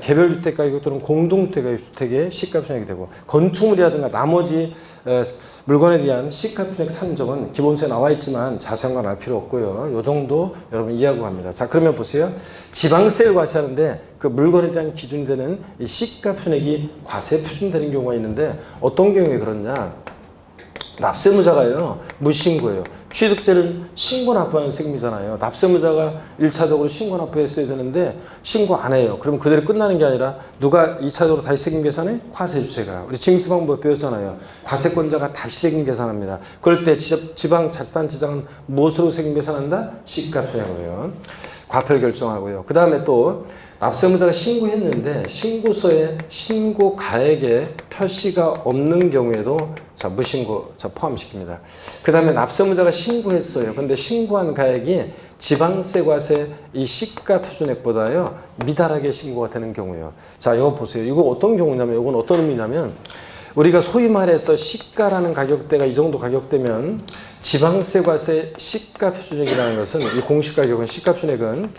개별 주택 가격 또는 공동주택 가격 주택의 시가순액이 되고, 건축물이라든가 나머지 물건에 대한 시가순액 산정은 기본서에 나와 있지만 자세한 건 알 필요 없고요. 이 정도 여러분 이해하고 갑니다. 자, 그러면 보세요. 지방세를 과세하는데 그 물건에 대한 기준이 되는 이 시가순액이 과세 표준되는 경우가 있는데, 어떤 경우에 그러냐? 납세무자가요, 무신고예요. 취득세는 신고 납부하는 세금이잖아요. 납세무자가 1차적으로 신고 납부했어야 되는데 신고 안 해요. 그럼 그대로 끝나는 게 아니라 누가 2차적으로 다시 세금 계산해? 과세주체가. 우리 징수방법 배웠잖아요. 과세권자가 다시 세금 계산합니다. 그럴 때 지방자치단체장은 무엇으로 세금 계산한다? 시가순액으로요. 과표를 결정하고요. 그 다음에 또 납세무자가 신고했는데 신고서에 신고 가액에 표시가 없는 경우에도 자, 무신고 자, 포함시킵니다. 그 다음에 납세무자가 신고했어요. 근데 신고한 가액이 지방세 과세 이 시가 표준액보다요 미달하게 신고가 되는 경우예요. 자, 이거 보세요. 이거 어떤 경우냐면, 이건 어떤 의미냐면, 우리가 소위 말해서 시가라는 가격대가 이 정도 가격대면 지방세 과세 시가 표준액이라는 것은, 이 공시가격은 시가 표준액은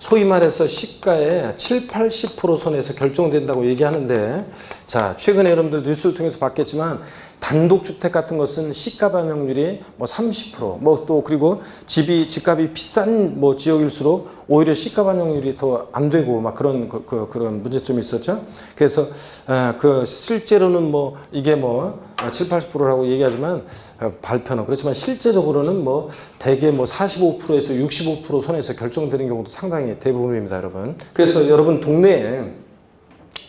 소위 말해서 시가의 7, 80% 선에서 결정된다고 얘기하는데, 자, 최근에 여러분들 뉴스를 통해서 봤겠지만 단독주택 같은 것은 시가 반영률이 뭐 30%, 뭐 또 그리고 집값이 비싼 뭐 지역일수록 오히려 시가 반영률이 더 안 되고 막 그런 그런 문제점이 있었죠. 그래서 그 실제로는 뭐 이게 뭐 7, 80%라고 얘기하지만 발표는 그렇지만 실제적으로는 뭐 대개 뭐 45%에서 65% 선에서 결정되는 경우도 상당히 대부분입니다, 여러분. 그래서 여러분 동네에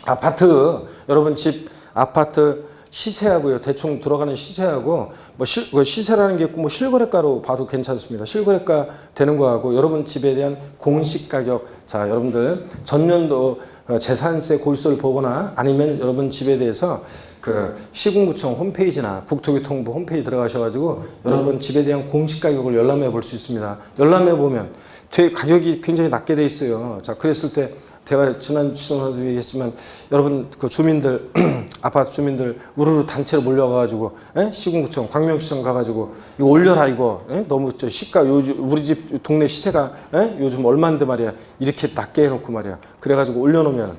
아파트, 여러분 집 아파트 시세하고요, 대충 들어가는 시세하고 뭐 시세라는 게 뭐 실거래가로 봐도 괜찮습니다. 실거래가 되는 거하고 여러분 집에 대한 공시가격, 자, 여러분들 전년도 재산세 고지서를 보거나 아니면 여러분 집에 대해서 그 시군구청 홈페이지나 국토교통부 홈페이지 들어가셔가지고 여러분 집에 대한 공시가격을 열람해 볼 수 있습니다. 열람해 보면 되게 가격이 굉장히 낮게 돼 있어요. 자, 그랬을 때 제가 지난 시간에도 얘기했지만 여러분 그 주민들 아파트 주민들 우르르 단체로 몰려가가지고 시군구청 광명시청 가가지고 이거 올려라 이거 너무 저 시가 요즘 우리 집 동네 시세가 요즘 얼마인데 말이야 이렇게 낮게 해놓고 말이야 그래가지고 올려놓으면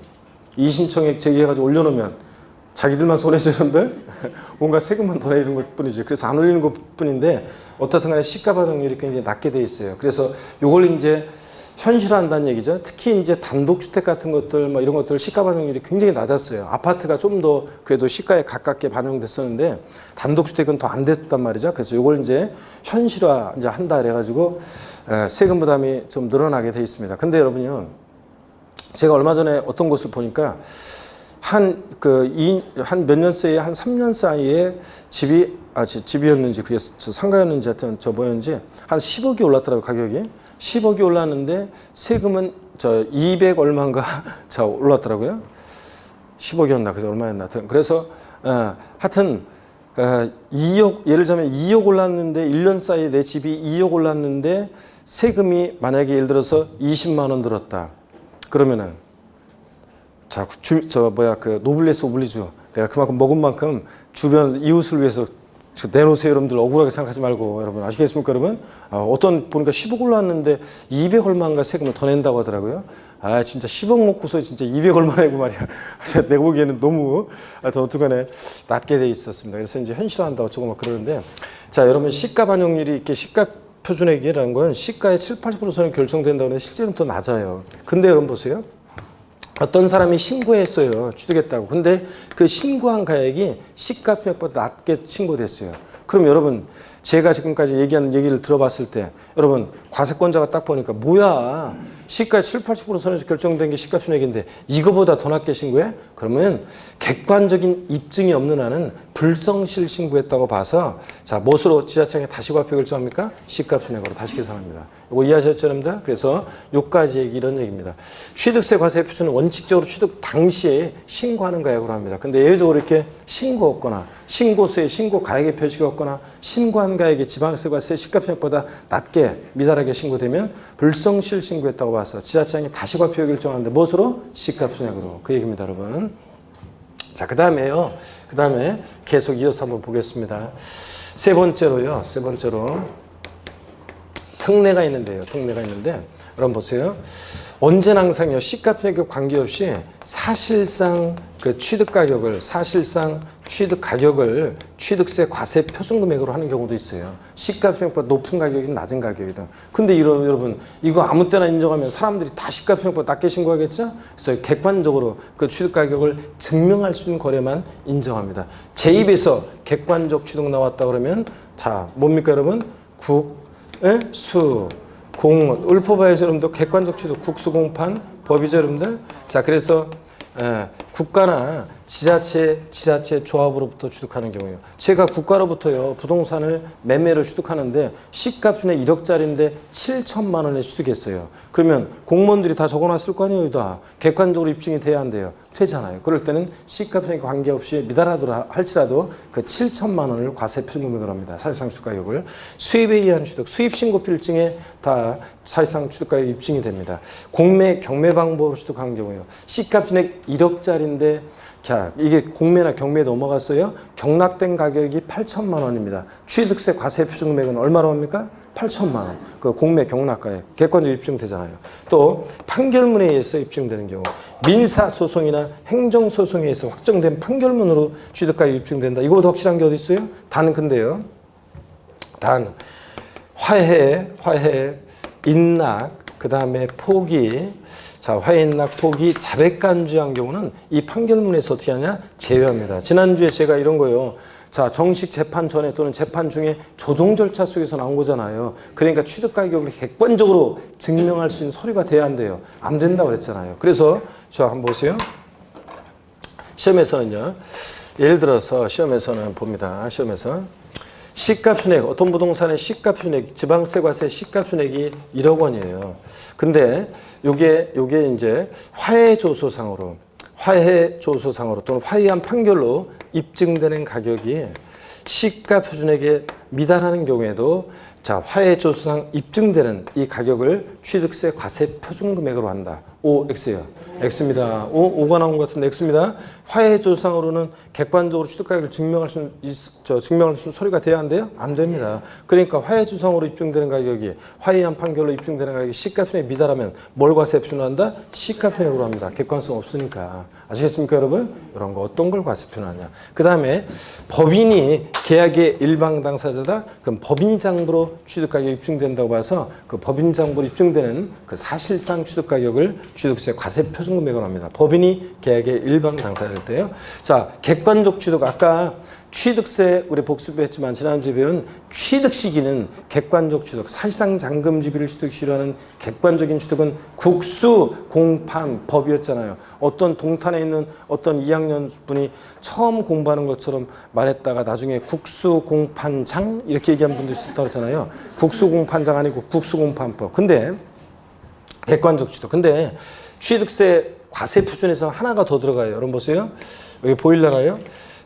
이신청액 제기해가지고 올려놓으면 자기들만 손해죠, 여러분들. 온갖 세금만 더 내는 것 뿐이지. 그래서 안 올리는 것 뿐인데 어떻든 간에 시가 반영률이 굉장히 낮게 돼 있어요. 그래서 요걸 이제 현실화한다는 얘기죠. 특히 이제 단독주택 같은 것들, 뭐 이런 것들 시가 반영률이 굉장히 낮았어요. 아파트가 좀 더 그래도 시가에 가깝게 반영됐었는데 단독주택은 더 안 됐단 말이죠. 그래서 이걸 이제 현실화 이제 한다 그래가지고 세금 부담이 좀 늘어나게 돼 있습니다. 근데 여러분요, 제가 얼마 전에 어떤 곳을 보니까 한 몇 년 사이에 한 3년 사이에 집이었는지 그게 상가였는지 하여튼 저 뭐였는지 한 10억이 올랐더라고요, 가격이. 10억이 올랐는데 세금은 200 얼마인가 올랐더라고요. 10억이었나 그래서 얼마였나 그래서 하여튼 2억 예를 들자면 2억 올랐는데 1년 사이에 내 집이 2억 올랐는데 세금이 만약에 예를 들어서 20만 원 들었다. 그러면은 그 노블레스 오블리주 내가 그만큼 먹은 만큼 주변 이웃을 위해서 내놓으세요, 여러분들. 억울하게 생각하지 말고, 여러분. 아시겠습니까, 여러분? 보니까 10억 올랐는데 200 얼마인가 세금을 더 낸다고 하더라고요. 아 진짜 10억 먹고서 진짜 200 얼마 내고 말이야. 내가 보기에는 너무 어떡하네 낮게 돼 있었습니다. 그래서 이제 현실화한다고 조금 막 그러는데 자 여러분 시가 반영률이 이렇게 시가 표준액이라는 건 시가의 7, 80%는 결정된다고 하는데 실제로는 더 낮아요. 근데 여러분 보세요. 어떤 사람이 신고했어요. 취득했다고. 근데 그 신고한 가액이 시가 표준액보다 낮게 신고됐어요. 그럼 여러분 제가 지금까지 얘기한 얘기를 들어봤을 때 여러분 과세권자가 딱 보니까 뭐야 시가 7, 80% 선에서 결정된 게 시가 표준액인데 이거보다 더 낮게 신고해? 그러면 객관적인 입증이 없는 한은 불성실 신고했다고 봐서 자 무엇으로 지자체에 다시 과표 결정합니까? 시가 표준액으로 다시 계산합니다. 이거 이해하셨죠, 여러분들? 그래서 요까지 얘기 이런 얘기입니다. 취득세 과세 표준은 원칙적으로 취득 당시에 신고하는 가액으로 합니다. 근데 예외적으로 이렇게 신고 없거나 신고서에 신고 가액의 표시가 없거나 신고한 가액이 지방세 과세 시가 표준액보다 낮게 미달하게 신고되면 불성실 신고했다고 봐서 지자체장이 다시 과표 결정하는데 무엇으로? 시가 표준액으로. 그 얘기입니다, 여러분. 자, 그 다음에 계속 이어서 한번 보겠습니다. 세 번째로 특례가 있는데요. 여러분 보세요. 언제나 항상요. 시가 표준액과 관계없이 사실상 그 취득 가격을 취득세 과세 표준 금액으로 하는 경우도 있어요. 시가 표준액보다 높은 가격이든 낮은 가격이든. 근데 여러분 이거 아무 때나 인정하면 사람들이 다 시가 표준액보다 낮게 신고하겠죠? 그래서 객관적으로 그 취득 가격을 증명할 수 있는 거래만 인정합니다. 제 입에서 객관적 취득 나왔다 그러면 자 뭡니까 여러분? 수 공 읊어봐야죠 여러분들. 객관적 취득 국수공판 법이죠 여러분들. 자 그래서 국가나 지자체 조합으로부터 취득하는 경우요. 제가 국가로부터요 부동산을 매매로 취득하는데 시가표준액 1억짜리인데 7천만 원에 취득했어요. 그러면 공무원들이 다 적어놨을 거 아니에요. 다 객관적으로 입증이 돼야 한대요. 되잖아요. 그럴 때는 시가표준액 관계없이 미달하더라 할지라도 그 7천만 원을 과세 표준금액으로 합니다. 사실상 취득가격을 수입에 의한 취득, 수입신고 필증에 다 사실상 취득가격 입증이 됩니다. 공매 경매 방법으로 취득한 경우요. 시가표준액 1억짜리인데 자, 이게 공매나 경매에 넘어갔어요. 경락된 가격이 8천만 원입니다. 취득세 과세 표준금액은 얼마로 합니까? 8천만 원. 그 공매 경락가액 객관적으로 입증되잖아요. 또 판결문에 의해서 입증되는 경우 민사소송이나 행정소송에 의해서 확정된 판결문으로 취득가격이 입증된다. 이거보다 확실한 게 어디 있어요? 근데요. 화해, 인락, 그 다음에 포기, 자, 화해인락, 포기, 자백간주한 경우는 이 판결문에서 어떻게 하냐? 제외합니다. 지난주에 제가 이런 거요. 자, 정식 재판 전에 또는 재판 중에 조정 절차 속에서 나온 거잖아요. 그러니까 취득 가격을 객관적으로 증명할 수 있는 서류가 돼야 한대요. 안 된다고 그랬잖아요. 그래서 저 한번 보세요. 시험에서는요. 예를 들어서 시험에서는 봅니다. 시험에서 시가표준액, 어떤 부동산의 시가표준액, 지방세 과세 시가표준액이 1억 원이에요. 근데 요게 이제 화해조소상으로 또는 화해한 판결로 입증되는 가격이 시가표준액에 미달하는 경우에도 자, 화해조소상 입증되는 이 가격을 취득세 과세 표준금액으로 한다. O, X예요. X입니다. O가 나온 것 같은데 X입니다. 화해조소상으로는 객관적으로 취득가격을 증명할 수 있는 서류가 돼야 한대요? 안 됩니다. 그러니까 화해조소상으로 입증되는 가격이 화해한 판결로 입증되는 가격이 시가표준액에 미달하면 뭘 과세 표준한다? 시가표준액으로 합니다. 객관성 없으니까. 아시겠습니까, 여러분? 이런 거 어떤 걸 과세 표준하냐? 그 다음에 법인이 계약의 일방 당사자다? 그럼 법인장부로 취득가격이 입증된다고 봐서 그 법인장부로 입증되는 그 사실상 취득가격을 취득세 과세 표준금액으로 합니다. 법인이 계약의 일방 당사자일 때요. 자, 객관적 취득 아까 취득세 우리 복습했지만 지난주에 배운 취득 시기는 객관적 취득, 사실상 잔금지비를 취득 시료하는 객관적인 취득은 국수공판법이었잖아요. 어떤 동탄에 있는 어떤 2학년 분이 처음 공부하는 것처럼 말했다가 나중에 국수공판장 이렇게 얘기한 분도 있었다고 했잖아요. 국수공판장 아니고 국수공판법. 근데 객관적 취득. 근데 취득세 과세 표준에서 하나가 더 들어가요. 여러분 보세요. 여기 보일라나요?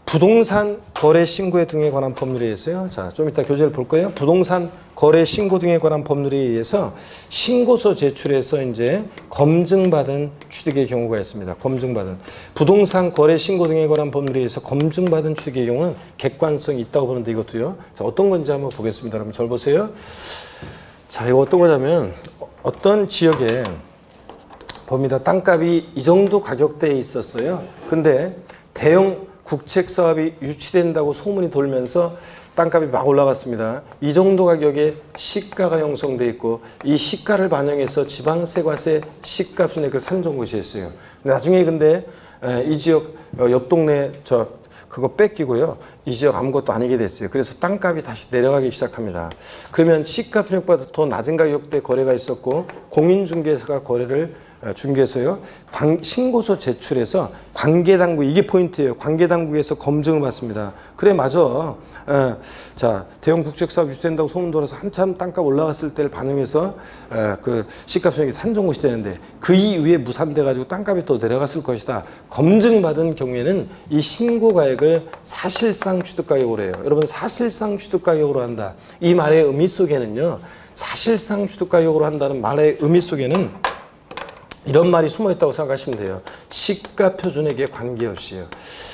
부동산 거래 신고 등에 관한 법률에 의해서요. 자, 좀 이따 교재를 볼 거예요. 부동산 거래 신고 등에 관한 법률에 의해서 신고서 제출해서 이제 검증받은 취득의 경우가 있습니다. 검증받은 부동산 거래 신고 등에 관한 법률에 의해서 검증받은 취득의 경우는 객관성이 있다고 보는데 이것도요. 자, 어떤 건지 한번 보겠습니다. 여러분 잘 보세요. 자, 이거 어떤 거냐면 어떤 지역에 봅니다. 땅값이 이 정도 가격대에 있었어요. 근데 대형 국책 사업이 유치된다고 소문이 돌면서 땅값이 막 올라갔습니다. 이 정도 가격에 시가가 형성돼 있고 이 시가를 반영해서 지방세과세 시가 순액을 산정 고시했어요. 나중에 근데 이 지역 옆 동네 그거 뺏기고요. 이 지역 아무것도 아니게 됐어요. 그래서 땅값이 다시 내려가기 시작합니다. 그러면 시가 순액보다 더 낮은 가격대 거래가 있었고 공인중개사가 거래를 중개소요. 신고서 제출해서 관계당국 이게 포인트예요. 관계당국에서 검증을 받습니다. 그래 맞아. 자 대형 국책사업 유치된다고 소문 돌아서 한참 땅값 올라갔을 때를 반영해서 그 시가 순액이 산정고시 되는데 그 이후에 무산돼 가지고 땅값이 더 내려갔을 것이다. 검증받은 경우에는 이 신고가액을 사실상 취득가격으로 해요. 여러분 사실상 취득가격으로 한다. 이 말의 의미 속에는요. 사실상 취득가격으로 한다는 말의 의미 속에는 이런 말이 숨어있다고 생각하시면 돼요. 시가 표준액에 관계없이요.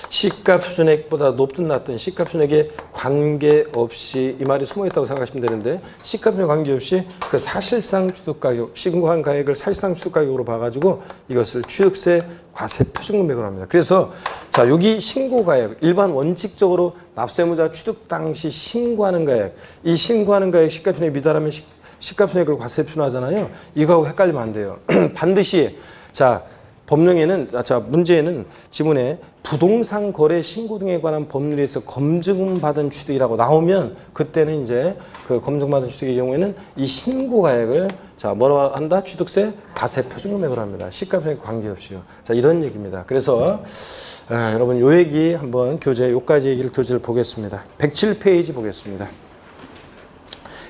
시가 표준액보다 높든 낮든 시가 표준액에 관계없이 이 말이 숨어있다고 생각하시면 되는데 시가 표준액 관계없이 그 사실상 취득가격, 신고한 가액을 사실상 취득가격으로 봐가지고 이것을 취득세 과세 표준금액으로 합니다. 그래서 자 여기 신고가액, 일반 원칙적으로 납세무자 취득 당시 신고하는 가액, 이 신고하는 가액 시가 표준액에 미달하면 시가 순액을 과세 표준하잖아요. 이거하고 헷갈리면 안 돼요. 반드시 자 법령에는 문제에는 지문에 부동산 거래 신고 등에 관한 법률에서 검증받은 취득이라고 나오면 그때는 이제 그 검증받은 취득의 경우에는 이 신고가액을 자 뭐라 한다? 취득세 과세 표준금액으로 합니다. 시가 순액 관계없이요. 자 이런 얘기입니다. 그래서 여러분 요 얘기 한번 요까지 얘기를 교재를 보겠습니다. 107페이지 보겠습니다.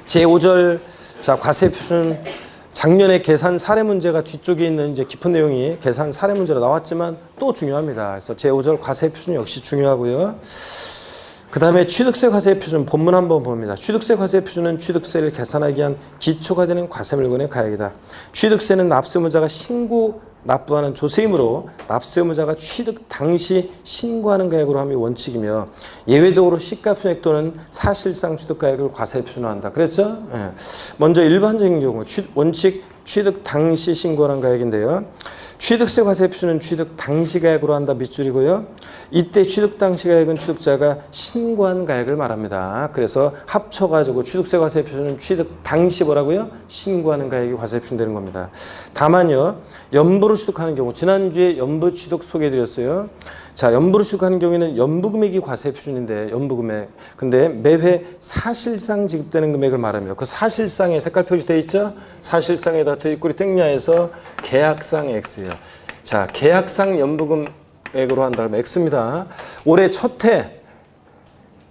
제5절 자, 과세 표준 작년에 계산 사례 문제가 뒤쪽에 있는 이제 깊은 내용이 계산 사례 문제로 나왔지만 또 중요합니다. 그래서 제5절 과세 표준 역시 중요하고요. 그 다음에 취득세 과세 표준 본문 한번 봅니다. 취득세 과세 표준은 취득세를 계산하기 위한 기초가 되는 과세 물건의 가액이다. 취득세는 납세무자가 신고 납부하는 조세이므로 납세무자가 취득 당시 신고하는 가액으로 함이 원칙이며 예외적으로 시가 순액 또는 사실상 취득가액을 과세 표준화한다. 그랬죠? 예. 먼저 일반적인 경우 원칙 취득 당시 신고하는 가액인데요. 취득세 과세 표준은 취득 당시 가액으로 한다 밑줄이고요. 이때 취득 당시 가액은 취득자가 신고한 가액을 말합니다. 그래서 합쳐가지고 취득세 과세 표준은 취득 당시 뭐라고요? 신고하는 가액이 과세 표준되는 겁니다. 다만요. 연부로 취득하는 경우 지난주에 연부 취득 소개해드렸어요. 자, 연부로 취득하는 경우에는 연부금액이 과세 표준인데 연부금액. 근데 매회 사실상 지급되는 금액을 말하며 그 사실상에 색깔 표시되어 있죠? 사실상에다 더입구리 땡냐에서 계약상 X예요. 자, 계약상 연부금액으로 한다면 X입니다. 올해 첫 해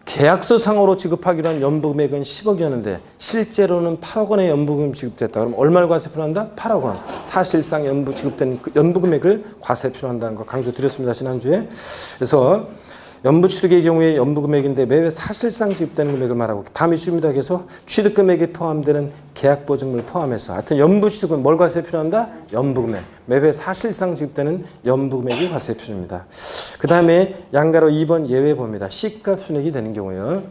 계약서상으로 지급하기로 한 연부금액은 10억이었는데 실제로는 8억 원의 연부금 지급됐다. 그럼 얼마를 과세 표준한다? 8억 원. 사실상 지급된 연부금액을 과세 표준한다는 거 강조드렸습니다. 지난주에. 그래서 연부취득의 경우에 연부금액인데 매회 사실상 지급되는 금액을 말하고 다음 이슈입니다. 계속 취득금액에 포함되는 계약보증금을 포함해서 하여튼 연부취득은 뭘 과세 표준한다? 연부금액. 매회 사실상 지급되는 연부금액이 과세 표준입니다. 그 다음에 양가로 2번 예외 봅니다. 시가 순액이 되는 경우요.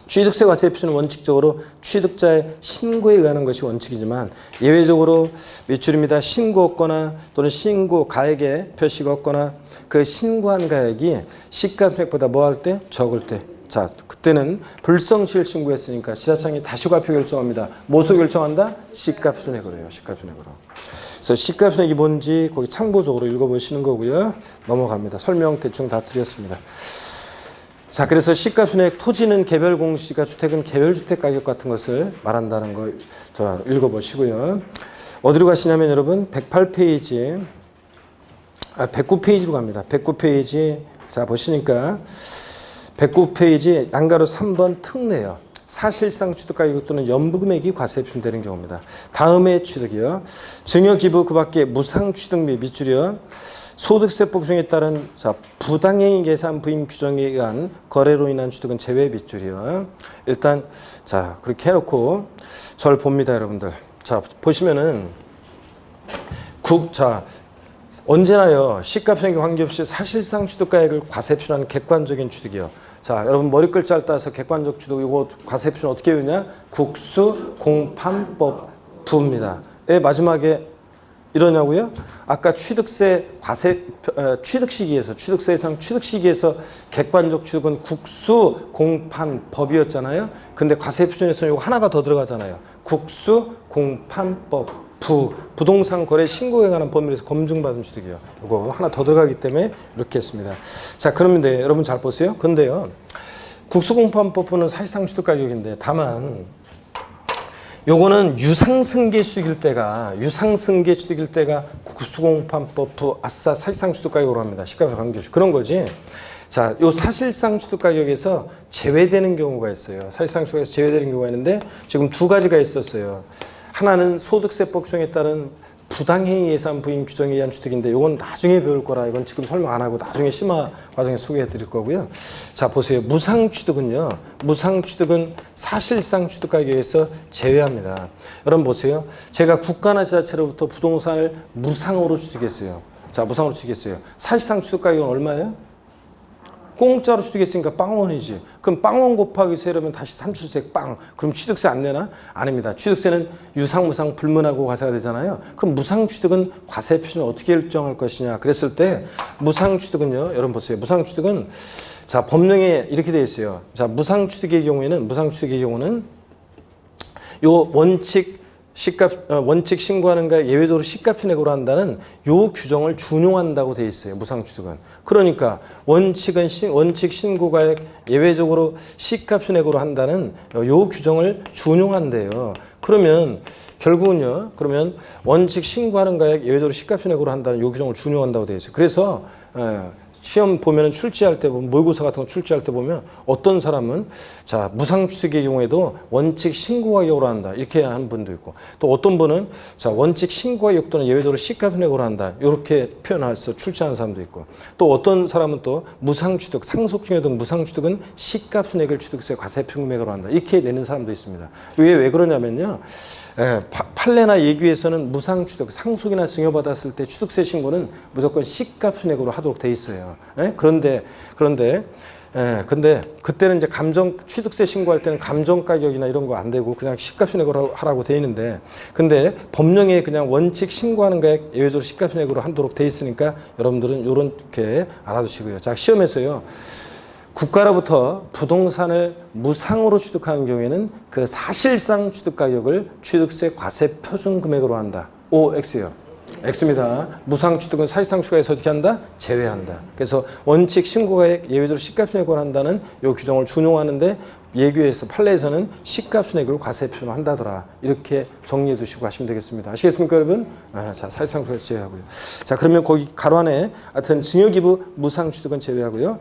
취득세 과세 표준은 원칙적으로 취득자의 신고에 의하는 것이 원칙이지만 예외적으로 밑줄입니다. 신고 없거나 또는 신고 가액에 표시가 없거나 그 신고한 가액이 시가 순액보다 뭐 할 때? 적을 때. 자, 그때는 불성실 신고했으니까 시사청이 다시 과표 결정합니다. 뭐로 결정한다? 시가 순액으로 해요. 시가 순액으로. 그래서 시가 순액이 뭔지 거기 참고적으로 읽어보시는 거고요. 넘어갑니다. 설명 대충 다 드렸습니다. 자, 그래서 시가 순액 토지는 개별 공시가 주택은 개별 주택 가격 같은 것을 말한다는 거 읽어보시고요. 어디로 가시냐면 여러분 108페이지 109페이지로 갑니다. 109페이지 자 보시니까 109페이지 양가로 3번 특례요. 사실상 취득가격 또는 연부금액이 과세 표준되는 경우입니다. 다음에 취득이요. 증여기부 그 밖에 무상취득 및 밑줄이요. 소득세법 규정에 따른 부당행위 계산 부인 규정에 의한 거래로 인한 취득은 제외 밑줄이요. 일단 자 그렇게 해놓고 저를 봅니다, 여러분들. 자 보시면은 언제나요 시가 편익에 관계없이 사실상 취득가액을 과세 표준하는 객관적인 취득이요. 자, 여러분 머리 글자를 따서 객관적 취득 이거 과세 표준 어떻게 외우냐? 국수공판법 부입니다. 마지막에 이러냐고요? 아까 취득시기에서 객관적 취득은 국수, 공판, 법이었잖아요. 근데 과세표준에서는 이거 하나가 더 들어가잖아요. 국수, 공판, 법, 부동산 거래 신고에 관한 법률에서 검증받은 취득이에요. 이거 하나 더 들어가기 때문에 이렇게 했습니다. 자, 그러면 여러분 잘 보세요. 근데요, 국수공판법은 사실상 취득가격인데 다만 요거는 유상승계 취득일 때가 국수공판법 아싸 사실상 취득가격으로 합니다. 시가와 관계없이 그런 거지. 자, 요 사실상 취득가격에서 제외되는 경우가 있어요. 사실상 취득가격에서 제외되는 경우가 있는데 지금 두 가지가 있었어요. 하나는 소득세법 규정에 따른 부당행위 예산 부인 규정에 의한 취득인데 이건 나중에 배울 거라 이건 지금 설명 안 하고 나중에 심화 과정에 소개해 드릴 거고요. 자, 보세요. 무상취득은 사실상 취득가격에서 제외합니다. 여러분 보세요. 제가 국가나 지자체로부터 부동산을 무상으로 취득했어요. 자, 무상으로 취득했어요. 사실상 취득가격은 얼마예요? 공짜로 취득했으니까 빵원이지. 그럼 빵원 곱하기 세려면 다시 산출세 빵. 그럼 취득세 안 내나? 아닙니다. 취득세는 유상, 무상 불문하고 과세가 되잖아요. 그럼 무상취득은 과세 표준을 어떻게 일정할 것이냐. 그랬을 때 무상취득은요. 여러분 보세요. 무상취득은 자, 법령에 이렇게 되어 있어요. 자, 무상취득의 경우는 요 원칙 신고하는 가 예외적으로 시가표준액으로 한다는 요 규정을 준용한다고 돼 있어요. 무상취득은. 그러니까 원칙 신고가액 예외적으로 시가표준액으로 한다는 요 규정을 준용한대요. 그러면 결국은요. 그러면 원칙 신고하는 가액 예외적으로 시가표준액으로 한다는 요 규정을 준용한다고 돼 있어요. 그래서 시험 보면은 출제할 때 보면 모의고사 같은 거 출제할 때 보면 어떤 사람은 자, 무상취득의 경우에도 원칙 신고가격으로 한다 이렇게 하는 분도 있고 또 어떤 분은 자, 원칙 신고가격 또는 예외적으로 시가표준액으로 한다 이렇게 표현해서 출제하는 사람도 있고 또 어떤 사람은 또 무상취득 상속 중에도 무상취득은 시가표준액을 취득세 과세표금액으로 한다 이렇게 내는 사람도 있습니다. 이게 왜 그러냐면요. 판례나 예규에서는 무상취득, 상속이나 증여받았을 때 취득세 신고는 무조건 시가표준액으로 하도록 돼 있어요. 그런데 그때는 이제 취득세 신고할 때는 감정가격이나 이런 거 안 되고 그냥 시가표준액으로 하라고 돼 있는데 근데 법령에 그냥 원칙 신고하는 가액 예외적으로 시가표준액으로 하도록 돼 있으니까 여러분들은 요렇게 알아두시고요. 자, 시험에서요. 국가로부터 부동산을 무상으로 취득하는 경우에는 그 사실상 취득가격을 취득세 과세 표준 금액으로 한다. O, X요. X입니다. 무상취득은 사실상 취득에서 어떻게 한다? 제외한다. 그래서 원칙 신고가액 예외적으로 시가표준액으로 한다는 이 규정을 준용하는데 예규에서 판례에서는 시가표준액을 과세 표준으로 한다더라. 이렇게 정리해 두시고 하시면 되겠습니다. 아시겠습니까, 여러분? 자, 사실상 취득 제외하고요. 자, 그러면 거기 가로 안에 하여튼 증여기부 무상취득은 제외하고요.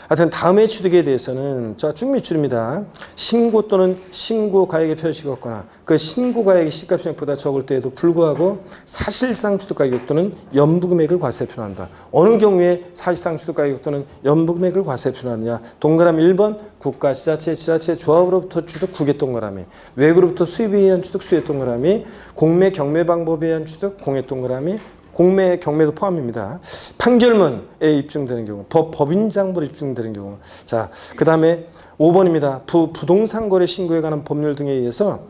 하여튼 다음의 취득에 대해서는 자, 쭉 밑줄입니다. 신고 또는 신고가액의 표시가 없거나 그 신고가액이 시가표준액보다 적을 때에도 불구하고 사실상 취득가격 또는 연부금액을 과세 표준한다. 어느 경우에 사실상 취득가격 또는 연부금액을 과세 표준하느냐. 동그라미 1번 국가, 지자체, 조합으로부터 취득 국외 동그라미, 외국으로부터 수입에 의한 취득 수의 동그라미, 공매 경매 방법에 의한 취득 공의 동그라미, 공매 경매도 포함입니다. 판결문에 입증되는 경우, 법인장부로 입증되는 경우. 자, 그 다음에 5번입니다. 부동산 거래 신고에 관한 법률 등에 의해서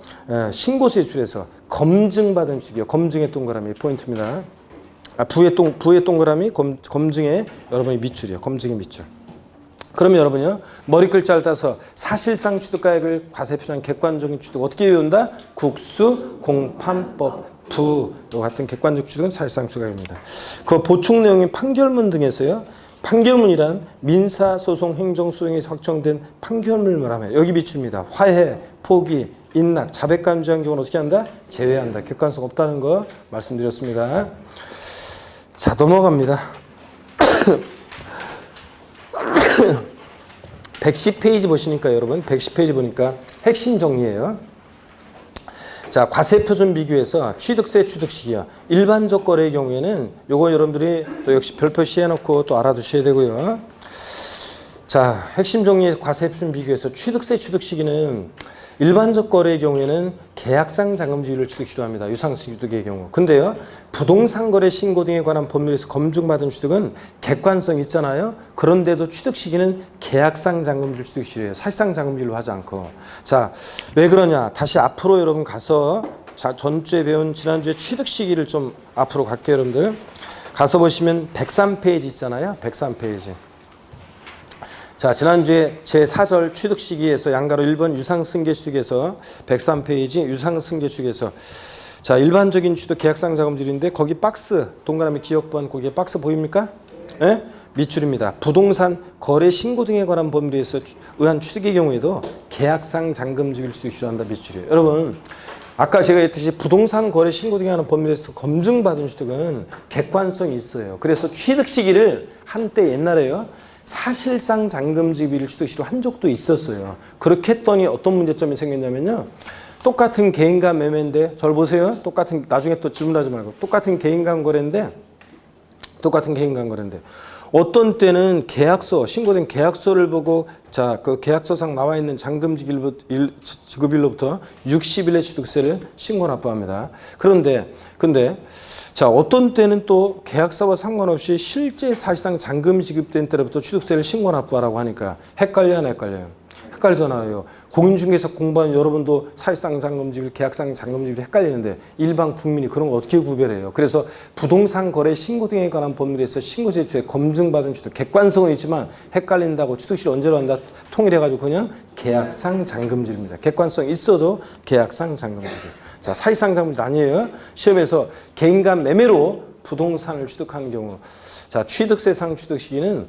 신고서에 줄여서 검증받은 취득이요. 검증의 동그라미 포인트입니다. 부의 동그라미 검증의 여러분이 밑줄이요. 검증의 밑줄. 그러면 여러분요. 머리 글자를 따서 사실상 취득가액을 과세 표준한 객관적인 취득 어떻게 외운다? 국수, 공판법, 요 같은 객관적 취득은 사실상 취득가액입니다. 그 보충 내용인 판결문 등에서요. 판결문이란 민사소송, 행정소송에서 확정된 판결문을 말하면 여기 비춥니다. 화해, 포기, 인락, 자백간주한 경우는 어떻게 한다? 제외한다. 객관성 없다는 거 말씀드렸습니다. 자, 넘어갑니다. 110페이지 보시니까 여러분 110페이지 보니까 핵심 정리예요. 자, 과세표준 비교에서 취득세 취득시기요. 일반적 거래의 경우에는 요거 여러분들이 또 역시 별표시 해놓고 또 알아두셔야 되고요. 자, 핵심 정리의 과세표준 비교에서 취득세 취득시기는 일반적 거래의 경우에는 계약상 잔금지율을 취득시로 합니다. 유상시 취득의 경우. 근데요, 부동산 거래 신고 등에 관한 법률에서 검증받은 취득은 객관성 있잖아요. 그런데도 취득 시기는 계약상 잔금지율 취득시로해요. 사실상 잔금지율로 하지 않고. 자, 왜 그러냐? 다시 앞으로 여러분 가서 자, 전주에 배운 지난주에 취득 시기를 좀 앞으로 갈게요, 여러분들. 가서 보시면 103페이지 있잖아요. 103페이지. 자, 지난주에 제4절 취득 시기에서 양가로 1번 유상승계 취득에서 103페이지 유상승계 취득에서 자, 일반적인 취득 계약상 자금줄인데 거기 박스 동그라미 기억번 거기에 박스 보입니까? 예? 밑줄입니다. 부동산 거래 신고 등에 관한 법률에 의한 취득의 경우에도 계약상 잔금지기를 취득이 필요한다. 밑줄이에요. 여러분 아까 제가 했듯이 부동산 거래 신고 등에 관한 법률에서 검증받은 취득은 객관성이 있어요. 그래서 취득 시기를 한때 옛날에요. 사실상 잔금지기를 취득시로 한 적도 있었어요. 그렇게 했더니 어떤 문제점이 생겼냐면요. 똑같은 개인간 매매인데 저를 보세요. 똑같은 나중에 또 질문하지 말고 똑같은 개인간 거래인데 어떤 때는 계약서 신고된 계약서를 보고 자, 그 계약서상 나와 있는 잔금지급일로부터 60일의 취득세를 신고 납부합니다. 근데 자, 어떤 때는 또 계약서와 상관없이 실제 사실상 잔금이 지급된 때로부터 취득세를 신고 납부하라고 하니까 헷갈려요, 안 헷갈려요? 헷갈리잖아요. 공인중개사 공부하는 여러분도 사실상 잔금지급, 계약상 잔금지급이 헷갈리는데 일반 국민이 그런 거 어떻게 구별해요? 그래서 부동산 거래 신고 등에 관한 법률에서 신고 제출에 검증받은 취득, 객관성은 있지만 헷갈린다고 취득시를 언제로 한다? 통일해가지고 그냥 계약상 잔금지급입니다. 객관성 있어도 계약상 잔금지급. 자, 사실상 잔금지급 아니에요. 시험에서 개인 간 매매로 부동산을 취득하는 경우 자, 취득세상 취득 시기는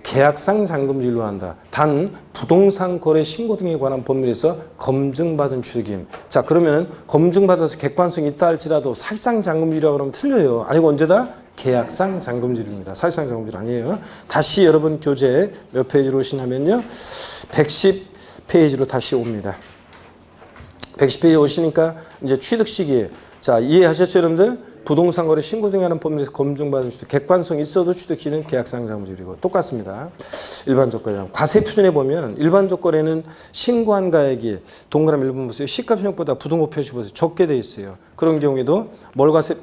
계약상 잔금지급으로 한다. 단 부동산 거래 신고 등에 관한 법률에서 검증받은 취득임. 자, 그러면은 검증받아서 객관성이 있다 할지라도 사실상 잔금지급이라고 그러면 틀려요. 아니고 언제다? 계약상 잔금지급입니다. 사실상 잔금지급 아니에요. 다시 여러분 교재 몇 페이지로 오시냐면요. 110페이지로 다시 옵니다. 110페이지 오시니까 이제 취득 시기에 자, 이해하셨죠, 여러분들? 부동산 거래 신고 등에 관한 법률에서 검증받은 취득, 객관성이 있어도 취득시는 계약상 잔금지급이고 똑같습니다. 일반적 거래랑 과세 표준에 보면 일반적 거래는 신고한 가액이 동그라미 1번 보세요. 시가편액보다 부등호 표시 보세요. 적게 돼 있어요. 그런 경우에도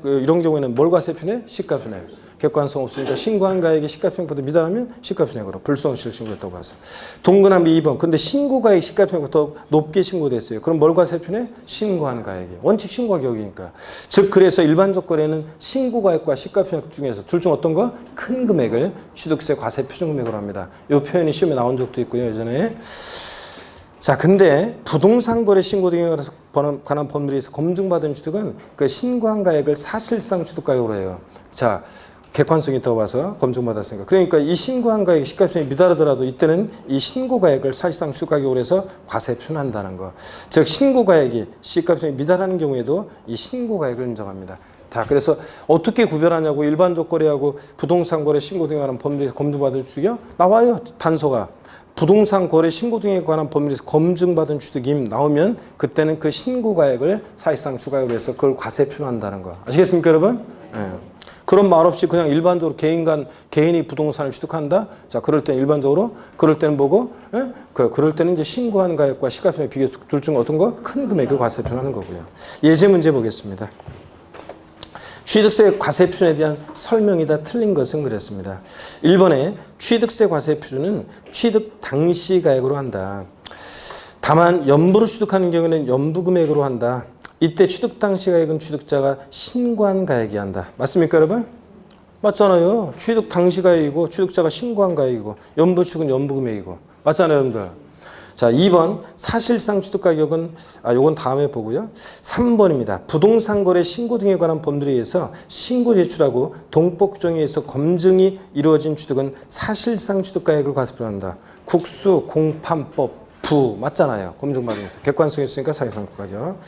이런 경우에는 뭘 과세표준에? 시가편액. 객관성 없으니까 신고한 가액이 시가편액보다 미달하면 시가편액으로 불성실 신고했다고 봐서. 동그라미 2번. 근데 신고가액이 시가편액보다 더 높게 신고됐어요. 그럼 뭘 과세표준에? 신고한 가액이. 원칙 신고가 격이니까. 즉 그래서 일반적 거래는 신고가액과 시가편액 중에서 둘 중 어떤 거? 큰 금액을 취득세 과세 표준금액으로 합니다. 이 표현이 시험에 나온 적도 있고요. 예전에. 자, 근데 부동산 거래 신고 등에 관한 법률에서 검증받은 취득은 그 신고한 가액을 사실상 취득가액으로 해요. 자, 객관성이 있다고 봐서 검증받았으니까. 그러니까 이 신고한 가액이 시가편액이 미달하더라도 이때는 이 신고가액을 사실상 취득가격으로 해서 과세 표준한다는 거. 즉 신고가액이 시가편액이 미달하는 경우에도 이 신고가액을 인정합니다. 자, 그래서 어떻게 구별하냐고 일반적 거래하고 부동산 거래 신고 등에 관한 법률에서 검증받은 취득이요? 나와요. 단서가. 부동산 거래 신고 등에 관한 법률에서 검증받은 취득임 나오면 그때는 그 신고가액을 사실상 추가액으로 해서 그걸 과세 표준한다는 거. 아시겠습니까, 여러분? 네. 그런 말 없이 그냥 일반적으로 개인이 부동산을 취득한다. 자, 그럴 때는 일반적으로 그럴 때는 보고, 예? 그럴 때는 이제 신고한 가액과 시가편액 비교 둘 중 어떤 거? 큰 금액을 과세 표준하는 거고요. 예제 문제 보겠습니다. 취득세 과세 표준에 대한 설명이 다 틀린 것은 그랬습니다. 1번에 취득세 과세 표준은 취득 당시 가액으로 한다. 다만 연부로 취득하는 경우에는 연부 금액으로 한다. 이때 취득 당시 가액은 취득자가 신고한 가액이 한다. 맞습니까, 여러분? 맞잖아요. 취득 당시 가액이고 취득자가 신고한 가액이고 연부 취득은 연부 금액이고. 맞잖아요, 여러분들. 자, 2번 사실상 취득 가격은 요건 다음에 보고요. 3번입니다. 부동산 거래 신고 등에 관한 법률에 의해서 신고 제출하고 동법 규정에 의해서 검증이 이루어진 취득은 사실상 취득 가액을 과세 표준한다. 국수 공판법 부 맞잖아요. 검증받은 취득. 객관성이 있으니까 사실상 취득 가격.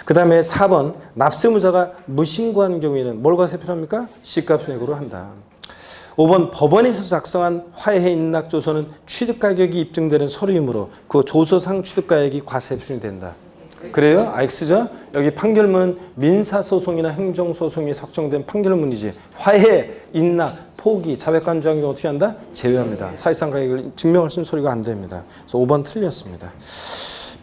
그 다음에 4번 납세무자가 무신고한 경우에는 뭘 과세 표준합니까? 시가편액으로 한다. 5번 법원에서 작성한 화해 인락조서는 취득가격이 입증되는 서류이므로 그 조서상 취득가액이 과세 표준이 된다. 그래요? X죠? 여기 판결문은 민사소송이나 행정소송이 확정된 판결문이지 화해, 인락, 포기, 자백간주한 경우 어떻게 한다? 제외합니다. 사실상 가격을 증명할 수 있는 서류가 안 됩니다. 그래서 5번 틀렸습니다.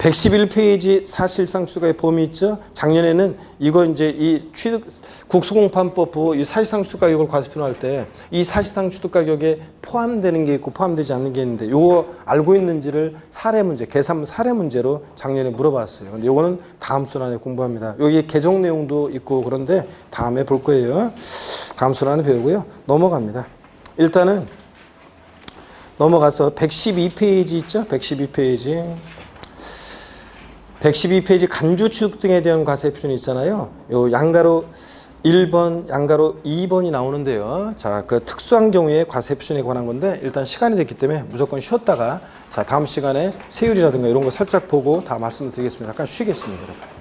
111페이지 사실상 추가의 범위 있죠. 작년에는 이거 이제 이 취득 국수공판법 이 사실상 추가 가격을 과세표현할 때 이 사실상 취득 가격에 포함되는 게 있고 포함되지 않는 게 있는데 요거 알고 있는지를 사례 문제, 계산 사례 문제로 작년에 물어봤어요. 근데 요거는 다음 순환에 공부합니다. 여기 개정 내용도 있고 그런데 다음에 볼 거예요. 다음 순환에 배우고요. 넘어갑니다. 일단은 넘어가서 112페이지 있죠? 112페이지. 112페이지 간주 취득 등에 대한 과세 표준이 있잖아요. 요 양가로 1번, 양가로 2번이 나오는데요. 자, 그 특수한 경우에 과세 표준에 관한 건데 일단 시간이 됐기 때문에 무조건 쉬었다가 자, 다음 시간에 세율이라든가 이런 거 살짝 보고 다 말씀을 드리겠습니다. 잠깐 쉬겠습니다, 여러분.